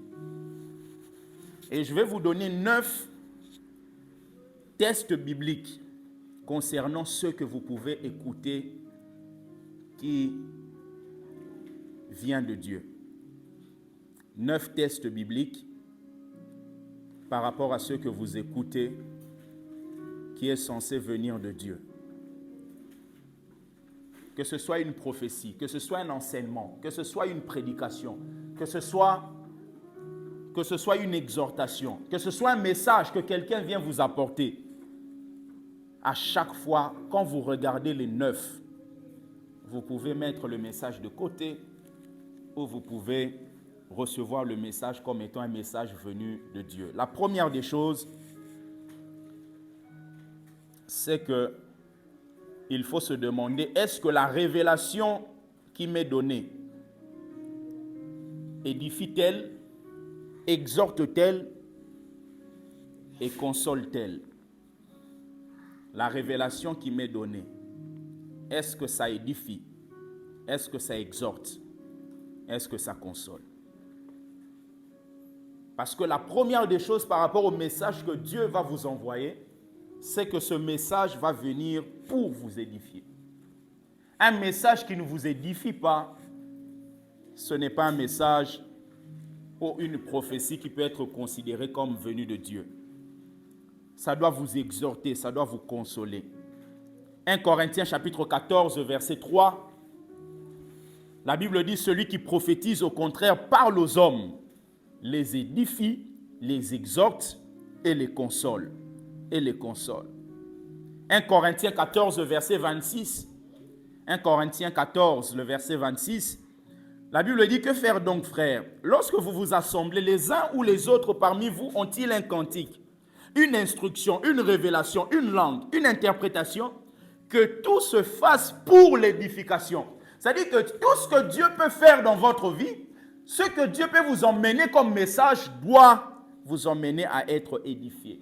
Et je vais vous donner 9 tests bibliques concernant ce que vous pouvez écouter qui vient de Dieu. 9 tests bibliques par rapport à ce que vous écoutez qui est censé venir de Dieu. Que ce soit une prophétie, que ce soit un enseignement, que ce soit une prédication, que ce soit une exhortation, que ce soit un message que quelqu'un vient vous apporter. À chaque fois, quand vous regardez les 9, vous pouvez mettre le message de côté ou vous pouvez recevoir le message comme étant un message venu de Dieu. La première des choses, c'est que il faut se demander, est-ce que la révélation qui m'est donnée édifie-t-elle, exhorte-t-elle et console-t-elle? La révélation qui m'est donnée, est-ce que ça édifie? Est-ce que ça exhorte? Est-ce que ça console? Parce que la première des choses par rapport au message que Dieu va vous envoyer, c'est que ce message va venir pour vous édifier. Un message qui ne vous édifie pas, ce n'est pas un message ou une prophétie qui peut être considérée comme venue de Dieu. Ça doit vous exhorter, ça doit vous consoler. 1 Corinthiens chapitre 14, verset 3, la Bible dit, celui qui prophétise au contraire parle aux hommes, les édifie, les exhorte et les console. 1 Corinthiens 14, verset 26. 1 Corinthiens 14, le verset 26. La Bible dit, que faire donc, frères? Lorsque vous vous assemblez, les uns ou les autres parmi vous ont-ils un cantique, une instruction, une révélation, une langue, une interprétation? Que tout se fasse pour l'édification. C'est-à-dire que tout ce que Dieu peut faire dans votre vie, ce que Dieu peut vous emmener comme message doit vous emmener à être édifié.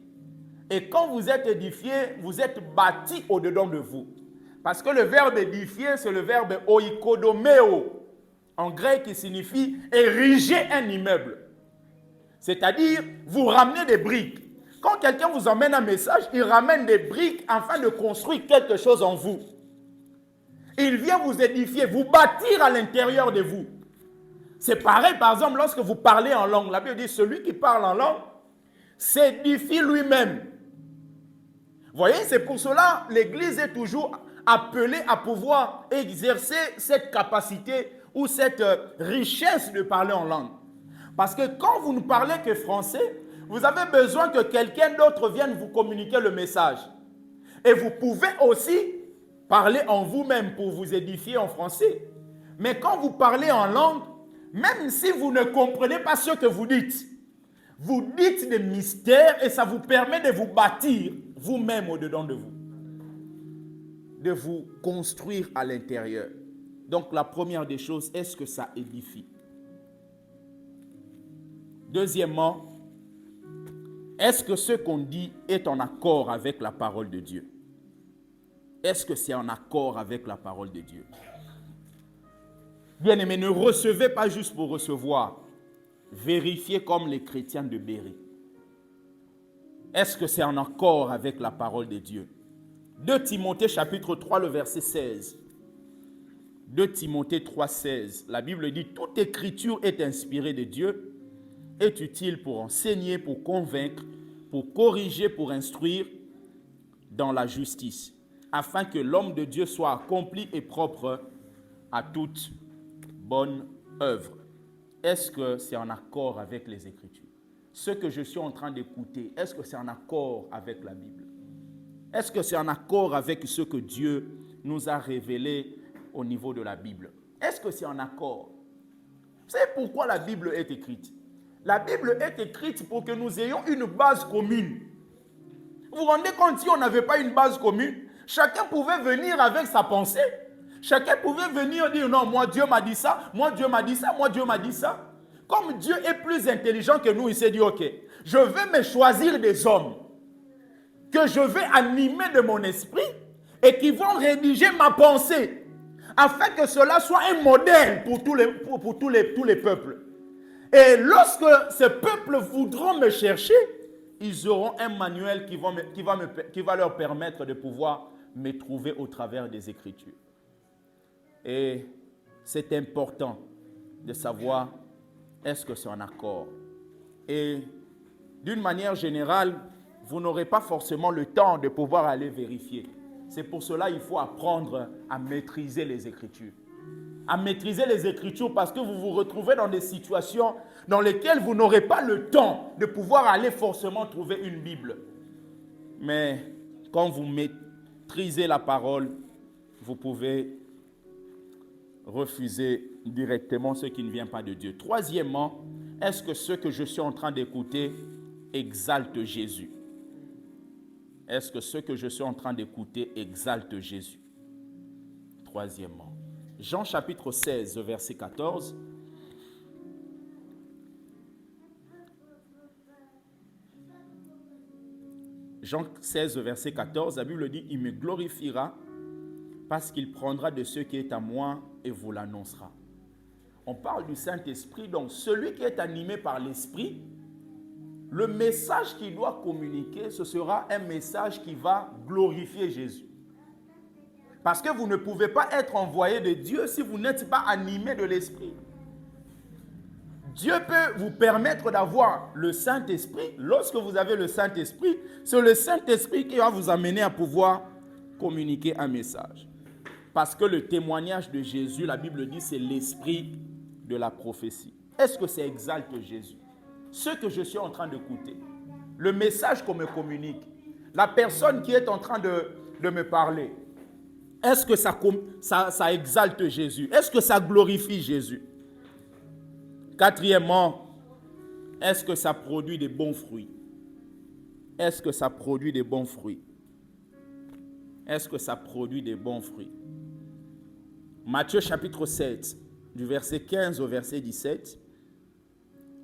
Et quand vous êtes édifié, vous êtes bâti au-dedans de vous. Parce que le verbe édifier, c'est le verbe oikodomeo. en grec qui signifie ériger un immeuble. C'est-à-dire, vous ramenez des briques. Quand quelqu'un vous emmène un message, il ramène des briques afin de construire quelque chose en vous. Il vient vous édifier, vous bâtir à l'intérieur de vous. C'est pareil, par exemple, lorsque vous parlez en langue. La Bible dit, celui qui parle en langue s'édifie lui-même. Vous voyez, c'est pour cela que l'Église est toujours appelée à pouvoir exercer cette capacité ou cette richesse de parler en langue. Parce que quand vous ne parlez que français, vous avez besoin que quelqu'un d'autre vienne vous communiquer le message. Et vous pouvez aussi parler en vous-même pour vous édifier en français. Mais quand vous parlez en langue, même si vous ne comprenez pas ce que vous dites des mystères et ça vous permet de vous bâtir vous-même au-dedans de vous. De vous construire à l'intérieur. Donc la première des choses, est-ce que ça édifie? Deuxièmement, est-ce que ce qu'on dit est en accord avec la parole de Dieu? Est-ce que c'est en accord avec la parole de Dieu? Bien-aimés, ne recevez pas juste pour recevoir. Vérifiez comme les chrétiens de Béry. Est-ce que c'est en accord avec la parole de Dieu? 2 Timothée chapitre 3, le verset 16. 2 Timothée 3, 16. La Bible dit, toute écriture est inspirée de Dieu, est utile pour enseigner, pour convaincre, pour corriger, pour instruire dans la justice, afin que l'homme de Dieu soit accompli et propre à toute bonne œuvre. Est-ce que c'est en accord avec les Écritures? Ce que je suis en train d'écouter, est-ce que c'est en accord avec la Bible? Est-ce que c'est en accord avec ce que Dieu nous a révélé au niveau de la Bible? Est-ce que c'est en accord? Vous savez pourquoi la Bible est écrite? La Bible est écrite pour que nous ayons une base commune. Vous vous rendez compte, si on n'avait pas une base commune, chacun pouvait venir avec sa pensée. Chacun pouvait venir dire, non, moi Dieu m'a dit ça, moi Dieu m'a dit ça, moi Dieu m'a dit ça. Comme Dieu est plus intelligent que nous, il s'est dit, ok, je vais me choisir des hommes que je vais animer de mon esprit et qui vont rédiger ma pensée afin que cela soit un modèle pour tous les peuples. Et lorsque ces peuples voudront me chercher, ils auront un manuel qui va leur permettre de pouvoir me trouver au travers des Écritures. Et c'est important de savoir est-ce que c'est en accord. Et d'une manière générale, vous n'aurez pas forcément le temps de pouvoir aller vérifier. C'est pour cela qu'il faut apprendre à maîtriser les Écritures. À maîtriser les Écritures parce que vous vous retrouvez dans des situations dans lesquelles vous n'aurez pas le temps de pouvoir aller forcément trouver une Bible. Mais quand vous maîtrisez la parole, vous pouvez refuser directement ce qui ne vient pas de Dieu. Troisièmement, est-ce que ce que je suis en train d'écouter exalte Jésus? Est-ce que ce que je suis en train d'écouter exalte Jésus? Troisièmement. Jean chapitre 16, verset 14. Jean 16, verset 14, la Bible dit, « Il me glorifiera parce qu'il prendra de ce qui est à moi et vous l'annoncera. » On parle du Saint-Esprit, donc celui qui est animé par l'Esprit, le message qu'il doit communiquer, ce sera un message qui va glorifier Jésus. Parce que vous ne pouvez pas être envoyé de Dieu si vous n'êtes pas animé de l'Esprit. Dieu peut vous permettre d'avoir le Saint-Esprit. Lorsque vous avez le Saint-Esprit, c'est le Saint-Esprit qui va vous amener à pouvoir communiquer un message. Parce que le témoignage de Jésus, la Bible dit, c'est l'esprit de la prophétie. Est-ce que ça exalte Jésus? Ce que je suis en train d'écouter, le message qu'on me communique, la personne qui est en train de me parler, est-ce que ça exalte Jésus? Est-ce que ça glorifie Jésus? Quatrièmement, est-ce que ça produit des bons fruits? Est-ce que ça produit des bons fruits? Est-ce que ça produit des bons fruits? Matthieu chapitre 7, du verset 15 au verset 17,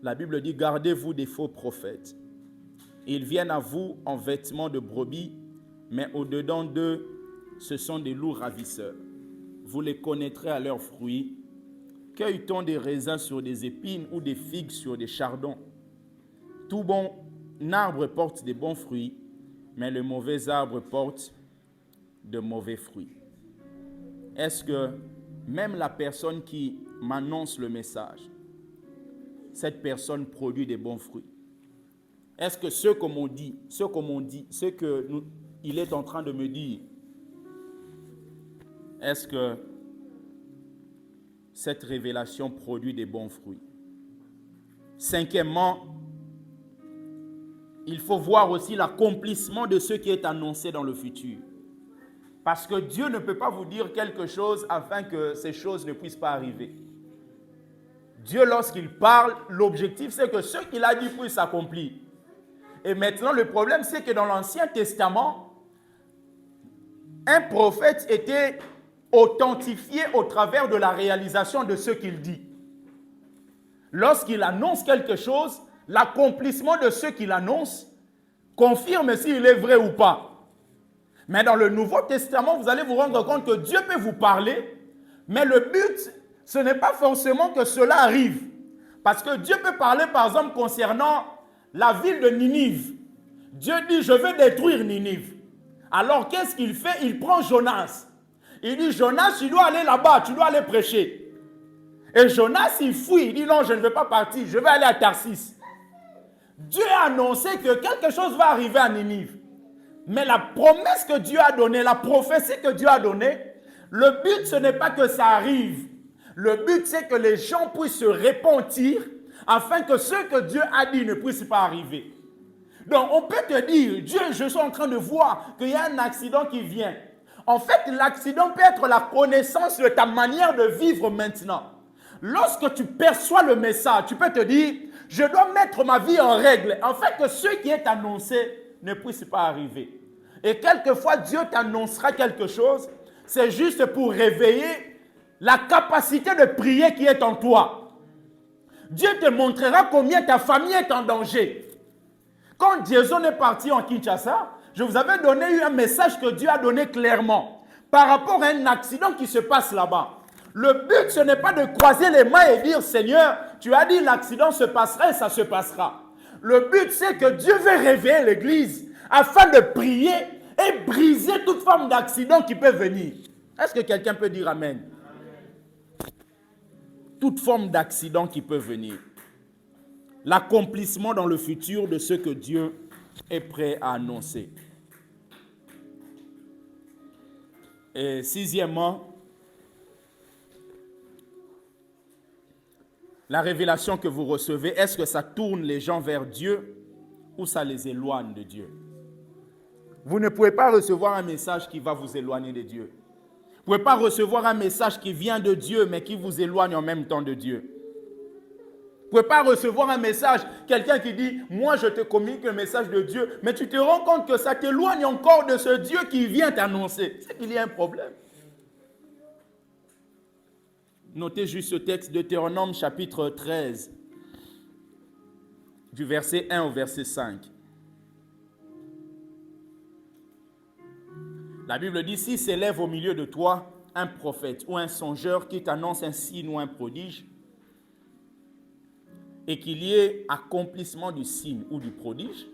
la Bible dit, « Gardez-vous des faux prophètes. Ils viennent à vous en vêtements de brebis, mais au-dedans d'eux, ce sont des loups ravisseurs. Vous les connaîtrez à leurs fruits. cueille-t-on des raisins sur des épines ou des figues sur des chardons? Tout bon arbre porte des bons fruits, mais le mauvais arbre porte de mauvais fruits. Est-ce que même la personne qui m'annonce le message, cette personne produit des bons fruits? Est-ce que ce qu'il est en train de me dire, est-ce que cette révélation produit des bons fruits? Cinquièmement, il faut voir aussi l'accomplissement de ce qui est annoncé dans le futur. Parce que Dieu ne peut pas vous dire quelque chose afin que ces choses ne puissent pas arriver. Dieu, lorsqu'il parle, l'objectif, c'est que ce qu'il a dit puisse s'accomplir. Et maintenant, le problème, c'est que dans l'Ancien Testament, un prophète était authentifié au travers de la réalisation de ce qu'il dit. Lorsqu'il annonce quelque chose, l'accomplissement de ce qu'il annonce confirme s'il est vrai ou pas. Mais dans le Nouveau Testament, vous allez vous rendre compte que Dieu peut vous parler, mais le but, ce n'est pas forcément que cela arrive. Parce que Dieu peut parler, par exemple, concernant la ville de Ninive. Dieu dit, je vais détruire Ninive. Alors, qu'est-ce qu'il fait? Il prend Jonas. Il dit, Jonas, tu dois aller là-bas, tu dois aller prêcher. Et Jonas, il fuit. Il dit, non, je ne vais pas partir, je vais aller à Tarsis. Dieu a annoncé que quelque chose va arriver à Ninive. Mais la promesse que Dieu a donnée, la prophétie que Dieu a donnée, le but, ce n'est pas que ça arrive. Le but, c'est que les gens puissent se repentir afin que ce que Dieu a dit ne puisse pas arriver. Donc, on peut te dire, Dieu, je suis en train de voir qu'il y a un accident qui vient. En fait, l'accident peut être la connaissance de ta manière de vivre maintenant. Lorsque tu perçois le message, tu peux te dire, je dois mettre ma vie en règle, afin que ce qui est annoncé ne puisse pas arriver. Et quelquefois, Dieu t'annoncera quelque chose, c'est juste pour réveiller la capacité de prier qui est en toi. Dieu te montrera combien ta famille est en danger. Quand Jason est parti en Kinshasa, je vous avais donné un message que Dieu a donné clairement par rapport à un accident qui se passe là-bas. Le but, ce n'est pas de croiser les mains et dire, Seigneur, tu as dit l'accident se passera et ça se passera. Le but, c'est que Dieu veut réveiller l'Église afin de prier et briser toute forme d'accident qui peut venir. Est-ce que quelqu'un peut dire Amen? Toute forme d'accident qui peut venir. L'accomplissement dans le futur de ce que Dieu est prêt à annoncer. Et sixièmement, la révélation que vous recevez, est-ce que ça tourne les gens vers Dieu ou ça les éloigne de Dieu? Vous ne pouvez pas recevoir un message qui va vous éloigner de Dieu. Vous ne pouvez pas recevoir un message qui vient de Dieu mais qui vous éloigne en même temps de Dieu. Vous ne pouvez pas recevoir un message, quelqu'un qui dit, moi je te communique le message de Dieu, mais tu te rends compte que ça t'éloigne encore de ce Dieu qui vient t'annoncer. C'est qu'il y a un problème. Notez juste ce texte, Deutéronome chapitre 13, du verset 1 au verset 5. La Bible dit, si s'élève au milieu de toi un prophète ou un songeur qui t'annonce un signe ou un prodige, et qu'il y ait accomplissement du signe ou du prodige,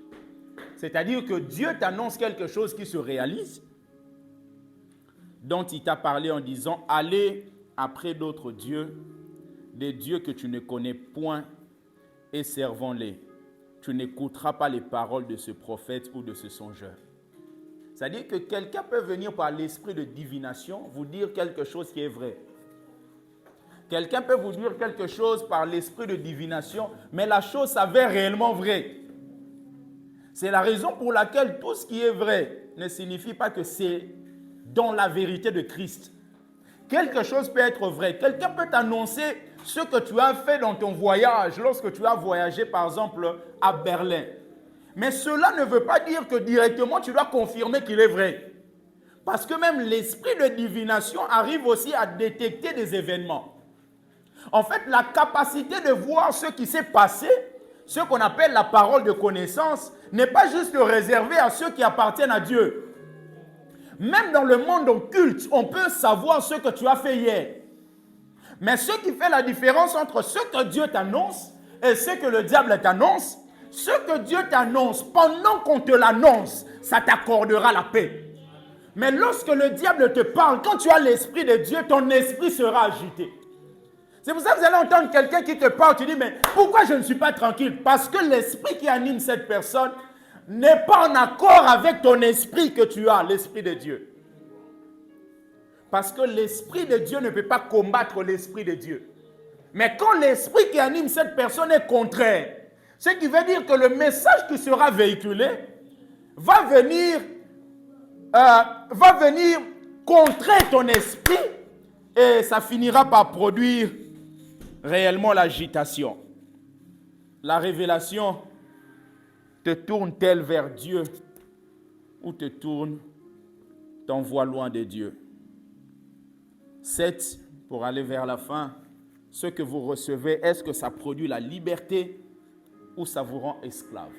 c'est-à-dire que Dieu t'annonce quelque chose qui se réalise, dont il t'a parlé en disant, allez après d'autres dieux, des dieux que tu ne connais point, et servons-les. Tu n'écouteras pas les paroles de ce prophète ou de ce songeur. C'est-à-dire que quelqu'un peut venir par l'esprit de divination vous dire quelque chose qui est vrai. Quelqu'un peut vous dire quelque chose par l'esprit de divination, mais la chose s'avère réellement vraie. C'est la raison pour laquelle tout ce qui est vrai ne signifie pas que c'est dans la vérité de Christ. Quelque chose peut être vrai. Quelqu'un peut t'annoncer ce que tu as fait dans ton voyage, lorsque tu as voyagé par exemple à Berlin. Mais cela ne veut pas dire que directement tu dois confirmer qu'il est vrai. Parce que même l'esprit de divination arrive aussi à détecter des événements. En fait, la capacité de voir ce qui s'est passé, ce qu'on appelle la parole de connaissance, n'est pas juste réservée à ceux qui appartiennent à Dieu. Même dans le monde occulte, on peut savoir ce que tu as fait hier. Mais ce qui fait la différence entre ce que Dieu t'annonce et ce que le diable t'annonce, ce que Dieu t'annonce, pendant qu'on te l'annonce, ça t'accordera la paix. Mais lorsque le diable te parle, quand tu as l'esprit de Dieu, ton esprit sera agité. C'est pour ça que vous allez entendre quelqu'un qui te parle, tu dis, mais pourquoi je ne suis pas tranquille? Parce que l'esprit qui anime cette personne n'est pas en accord avec ton esprit que tu as, l'esprit de Dieu. Parce que l'esprit de Dieu ne peut pas combattre l'esprit de Dieu. Mais quand l'esprit qui anime cette personne est contraire, ce qui veut dire que le message qui sera véhiculé va venir contrer ton esprit et ça finira par produire réellement l'agitation. La révélation te tourne-t-elle vers Dieu ou t'envoie loin de Dieu? 7, pour aller vers la fin, ce que vous recevez, est-ce que ça produit la liberté ou ça vous rend esclave?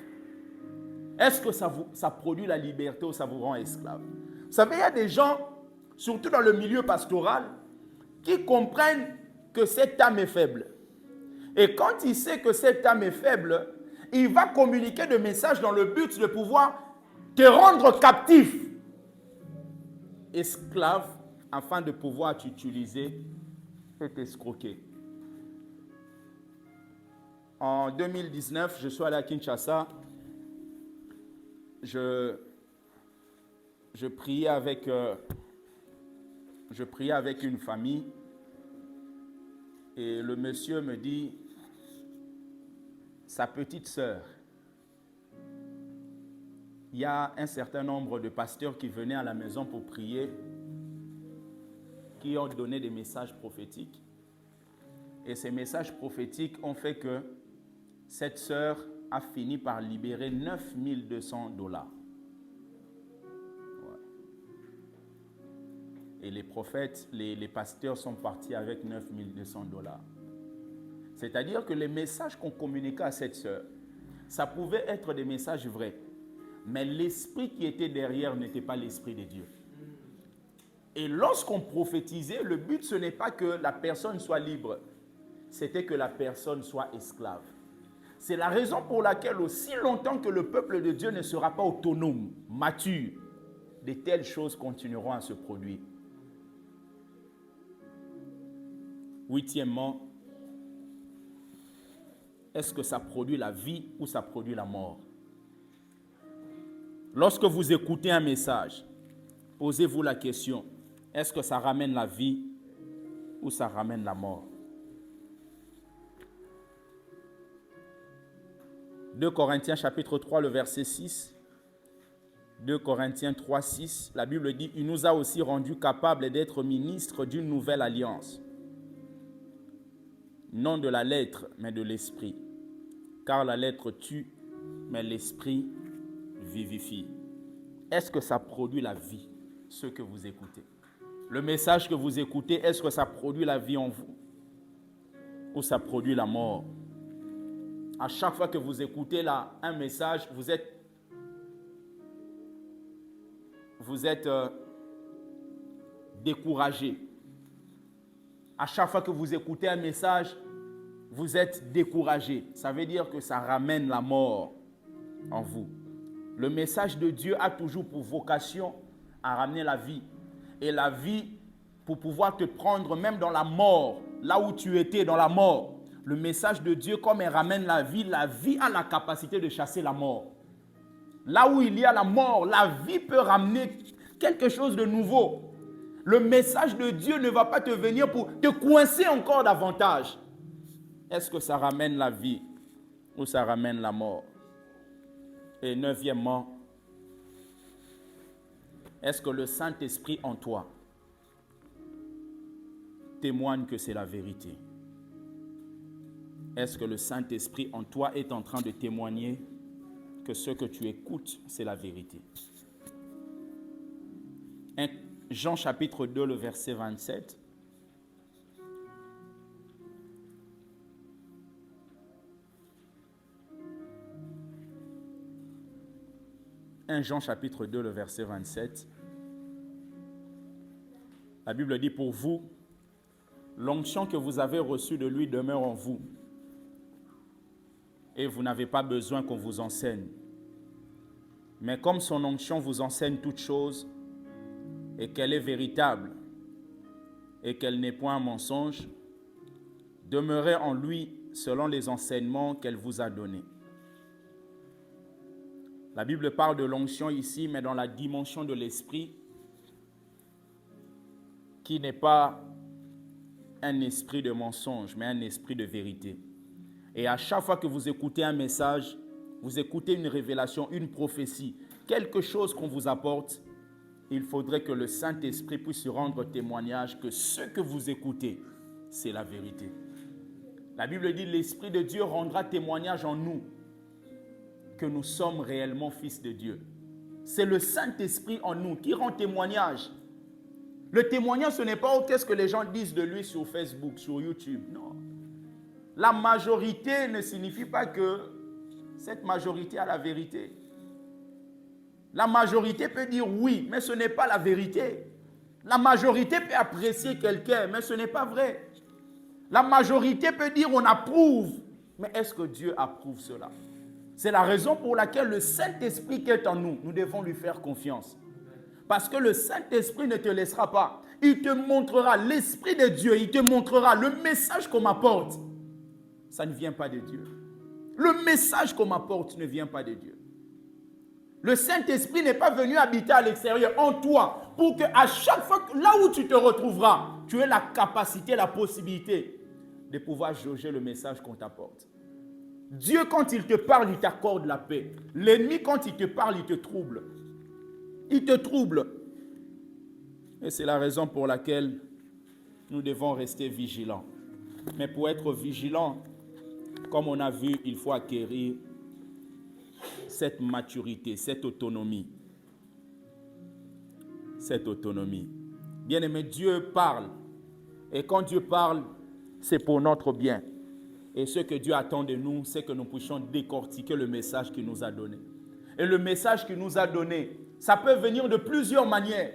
Est-ce que ça produit la liberté ou ça vous rend esclave? Vous savez, il y a des gens, surtout dans le milieu pastoral, qui comprennent que cette âme est faible. Et quand il sait que cette âme est faible, il va communiquer des messages dans le but de pouvoir te rendre captif, esclave, afin de pouvoir t'utiliser et t'escroquer. En 2019, je suis allé à Kinshasa. Je priais avec une famille et le monsieur me dit, sa petite sœur, il y a un certain nombre de pasteurs qui venaient à la maison pour prier, qui ont donné des messages prophétiques. Et ces messages prophétiques ont fait que cette sœur a fini par libérer $9 200. Ouais. Et les prophètes, les pasteurs sont partis avec $9 200. C'est-à-dire que les messages qu'on communiquait à cette sœur, ça pouvait être des messages vrais. Mais l'esprit qui était derrière n'était pas l'esprit de Dieu. Et lorsqu'on prophétisait, le but ce n'est pas que la personne soit libre, c'était que la personne soit esclave. C'est la raison pour laquelle aussi longtemps que le peuple de Dieu ne sera pas autonome, mature, de telles choses continueront à se produire. Huitièmement, est-ce que ça produit la vie ou ça produit la mort? Lorsque vous écoutez un message, posez-vous la question, est-ce que ça ramène la vie ou ça ramène la mort? 2 Corinthiens chapitre 3, le verset 6. 2 Corinthiens 3, 6. La Bible dit, il nous a aussi rendus capables d'être ministres d'une nouvelle alliance. Non de la lettre, mais de l'esprit. Car la lettre tue, mais l'esprit vivifie. Est-ce que ça produit la vie, ce que vous écoutez? Le message que vous écoutez, est-ce que ça produit la vie en vous? Ou ça produit la mort? À chaque fois que vous écoutez là, un message, vous êtes découragé. À chaque fois que vous écoutez un message, vous êtes découragé. Ça veut dire que ça ramène la mort en vous. Le message de Dieu a toujours pour vocation à ramener la vie. Et la vie, pour pouvoir te prendre même dans la mort, là où tu étais dans la mort, le message de Dieu, comme il ramène la vie a la capacité de chasser la mort. Là où il y a la mort, la vie peut ramener quelque chose de nouveau. Le message de Dieu ne va pas te venir pour te coincer encore davantage. Est-ce que ça ramène la vie ou ça ramène la mort? Et neuvièmement, est-ce que le Saint-Esprit en toi témoigne que c'est la vérité? Est-ce que le Saint-Esprit en toi est en train de témoigner que ce que tu écoutes, c'est la vérité? Jean chapitre 2, le verset 27. Jean chapitre 2, le verset 27. La Bible dit, pour vous, L'onction que vous avez reçue de lui demeure en vous. Et vous n'avez pas besoin qu'on vous enseigne. Mais comme son onction vous enseigne toutes choses, et qu'elle est véritable, et qu'elle n'est point un mensonge, demeurez en lui selon les enseignements qu'elle vous a donnés. La Bible parle de l'onction ici, mais dans la dimension de l'esprit, qui n'est pas un esprit de mensonge, mais un esprit de vérité. Et à chaque fois que vous écoutez un message, vous écoutez une révélation, une prophétie, quelque chose qu'on vous apporte, il faudrait que le Saint-Esprit puisse rendre témoignage que ce que vous écoutez, c'est la vérité. La Bible dit, l'Esprit de Dieu rendra témoignage en nous que nous sommes réellement fils de Dieu. C'est le Saint-Esprit en nous qui rend témoignage. Le témoignage, ce n'est pas qu'est-ce que les gens disent de lui sur Facebook, sur YouTube. Non. La majorité ne signifie pas que cette majorité a la vérité. La majorité peut dire oui, mais ce n'est pas la vérité. La majorité peut apprécier quelqu'un, mais ce n'est pas vrai. La majorité peut dire on approuve, mais est-ce que Dieu approuve cela? C'est la raison pour laquelle le Saint-Esprit qui est en nous, nous devons lui faire confiance. Parce que le Saint-Esprit ne te laissera pas. Il te montrera l'Esprit de Dieu, il te montrera le message qu'on m'apporte. Ça ne vient pas de Dieu. Le message qu'on m'apporte ne vient pas de Dieu. Le Saint-Esprit n'est pas venu habiter à l'extérieur, en toi, pour qu'à chaque fois, là où tu te retrouveras, tu aies la capacité, la possibilité de pouvoir jauger le message qu'on t'apporte. Dieu, quand il te parle, il t'accorde la paix. L'ennemi, quand il te parle, il te trouble. Il te trouble. Et c'est la raison pour laquelle nous devons rester vigilants. Mais pour être vigilants, comme on a vu, il faut acquérir cette maturité, cette autonomie. Cette autonomie. Bien-aimé, Dieu parle. Et quand Dieu parle, c'est pour notre bien. Et ce que Dieu attend de nous, c'est que nous puissions décortiquer le message qu'il nous a donné. Et le message qu'il nous a donné, ça peut venir de plusieurs manières.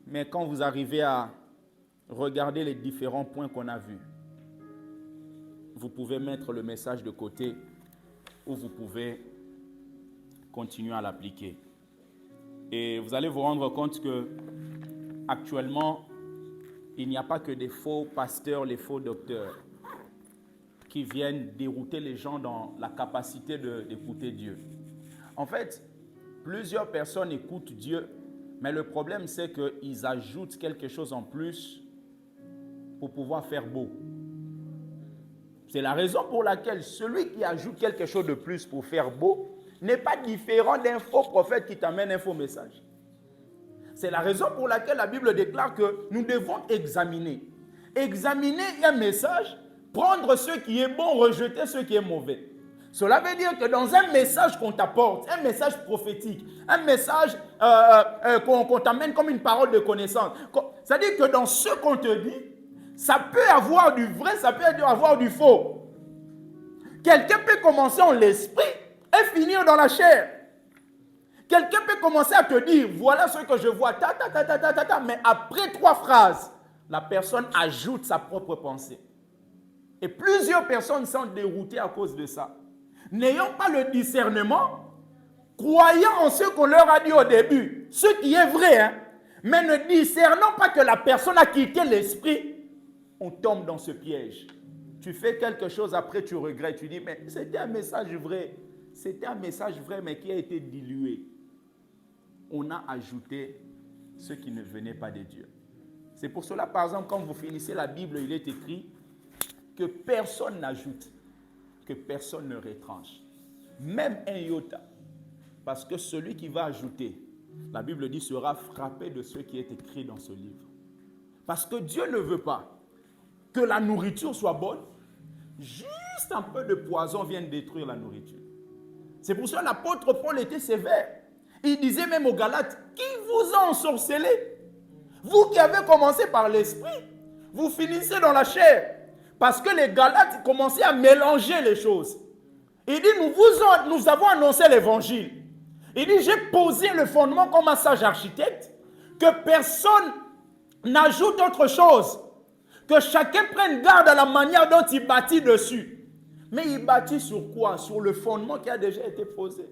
Mais quand vous arrivez à regarder les différents points qu'on a vus, vous pouvez mettre le message de côté ou vous pouvez continuer à l'appliquer. Et vous allez vous rendre compte que actuellement, il n'y a pas que des faux pasteurs, les faux docteurs qui viennent dérouter les gens dans la capacité d'écouter Dieu. En fait, plusieurs personnes écoutent Dieu, mais le problème c'est qu'ils ajoutent quelque chose en plus pour pouvoir faire beau. C'est la raison pour laquelle celui qui ajoute quelque chose de plus pour faire beau n'est pas différent d'un faux prophète qui t'amène un faux message. C'est la raison pour laquelle la Bible déclare que nous devons examiner. Examiner un message, prendre ce qui est bon, rejeter ce qui est mauvais. Cela veut dire que dans un message qu'on t'apporte, un message prophétique, un message qu'on t'amène comme une parole de connaissance, c'est-à-dire que dans ce qu'on te dit, ça peut avoir du vrai, ça peut avoir du faux. Quelqu'un peut commencer en l'esprit et finir dans la chair. Quelqu'un peut commencer à te dire, voilà ce que je vois, mais après 3 phrases, la personne ajoute sa propre pensée. Et plusieurs personnes sont déroutées à cause de ça. N'ayant pas le discernement, croyant en ce qu'on leur a dit au début, ce qui est vrai, mais ne discernant pas que la personne a quitté l'esprit, on tombe dans ce piège. Tu fais quelque chose, après tu regrettes, tu dis, mais c'était un message vrai. C'était un message vrai, mais qui a été dilué. On a ajouté ce qui ne venait pas de Dieu. C'est pour cela, par exemple, quand vous finissez la Bible, il est écrit que personne n'ajoute, que personne ne retranche. Même un iota. Parce que celui qui va ajouter, la Bible dit, sera frappé de ce qui est écrit dans ce livre. Parce que Dieu ne veut pas que la nourriture soit bonne. Juste un peu de poison vient détruire la nourriture. C'est pour ça que l'apôtre Paul était sévère. Il disait même aux Galates, qui vous a ensorcelé? Vous qui avez commencé par l'esprit, vous finissez dans la chair. Parce que les Galates commençaient à mélanger les choses. Il dit, nous avons annoncé l'évangile. Il dit, j'ai posé le fondement comme un sage architecte, que personne n'ajoute autre chose. Que chacun prenne garde à la manière dont il bâtit dessus. Mais il bâtit sur quoi? Sur le fondement qui a déjà été posé.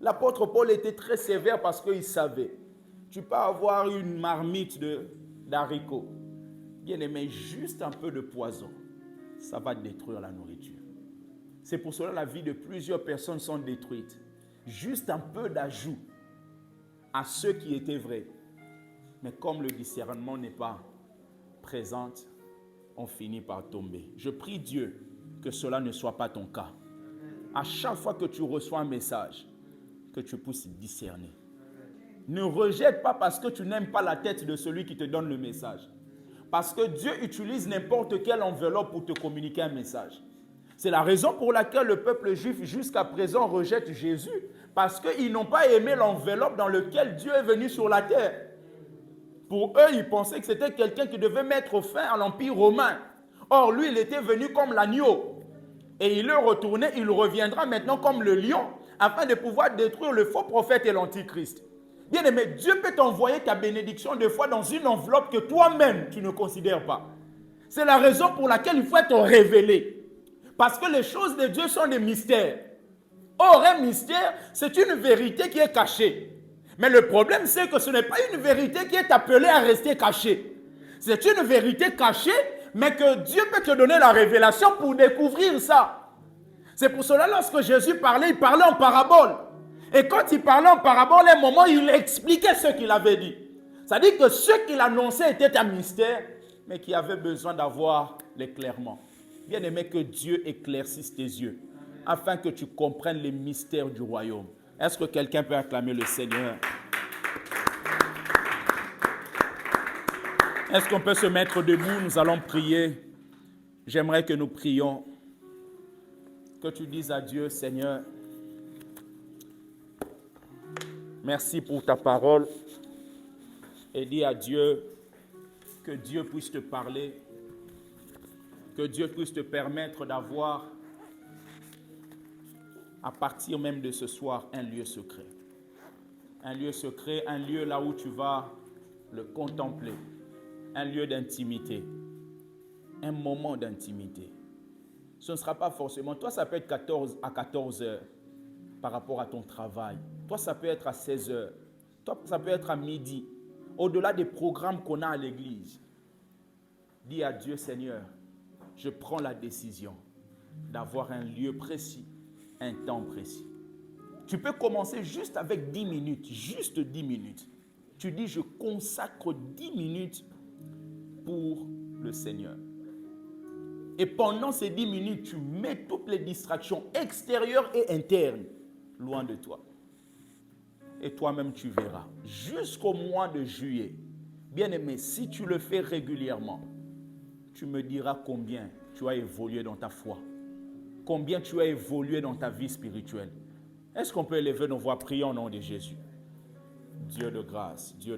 L'apôtre Paul était très sévère parce qu'il savait. Tu peux avoir une marmite d'haricots. Bien aimé, juste un peu de poison, ça va détruire la nourriture. C'est pour cela que la vie de plusieurs personnes sont détruites. Juste un peu d'ajout à ce qui était vrai. Mais comme le discernement n'est pas présent, on finit par tomber. Je prie Dieu que cela ne soit pas ton cas. À chaque fois que tu reçois un message, que tu puisses discerner. Ne rejette pas parce que tu n'aimes pas la tête de celui qui te donne le message. Parce que Dieu utilise n'importe quelle enveloppe pour te communiquer un message. C'est la raison pour laquelle le peuple juif jusqu'à présent rejette Jésus. Parce qu'ils n'ont pas aimé l'enveloppe dans laquelle Dieu est venu sur la terre. Pour eux, ils pensaient que c'était quelqu'un qui devait mettre fin à l'Empire romain. Or, lui, il était venu comme l'agneau. Et il est retourné, il reviendra maintenant comme le lion, afin de pouvoir détruire le faux prophète et l'antichrist. Bien aimé, Dieu peut t'envoyer ta bénédiction des fois dans une enveloppe que toi-même, tu ne considères pas. C'est la raison pour laquelle il faut être révélé. Parce que les choses de Dieu sont des mystères. Or, un mystère, c'est une vérité qui est cachée. Mais le problème, c'est que ce n'est pas une vérité qui est appelée à rester cachée. C'est une vérité cachée, mais que Dieu peut te donner la révélation pour découvrir ça. C'est pour cela, lorsque Jésus parlait, il parlait en parabole. Et quand il parlait en parabole, à un moment, il expliquait ce qu'il avait dit. C'est-à-dire que ce qu'il annonçait était un mystère, mais qui avait besoin d'avoir l'éclairement. Bien aimé, que Dieu éclaircisse tes yeux, afin que tu comprennes les mystères du royaume. Est-ce que quelqu'un peut acclamer le Seigneur? Est-ce qu'on peut se mettre debout? Nous allons prier. J'aimerais que nous prions. Que tu dises à Dieu, Seigneur, merci pour ta parole. Et dis à Dieu que Dieu puisse te parler. Que Dieu puisse te permettre d'avoir, à partir même de ce soir, un lieu secret. Un lieu secret, un lieu là où tu vas le contempler. Un lieu d'intimité. Un moment d'intimité. Ce ne sera pas forcément... Toi, ça peut être 14 heures par rapport à ton travail. Toi, ça peut être à 16 heures. Toi, ça peut être à midi. Au-delà des programmes qu'on a à l'église. Dis à Dieu, Seigneur, je prends la décision d'avoir un lieu précis, un temps précis. Tu peux commencer juste avec 10 minutes, juste 10 minutes. Tu dis, je consacre 10 minutes pour le Seigneur. Et pendant ces 10 minutes, tu mets toutes les distractions extérieures et internes loin de toi. Et toi-même, tu verras. Jusqu'au mois de juillet, bien aimé, si tu le fais régulièrement, tu me diras combien tu as évolué dans ta foi. Combien tu as évolué dans ta vie spirituelle. Est-ce qu'on peut élever nos voix, prier au nom de Jésus? Dieu de grâce, Dieu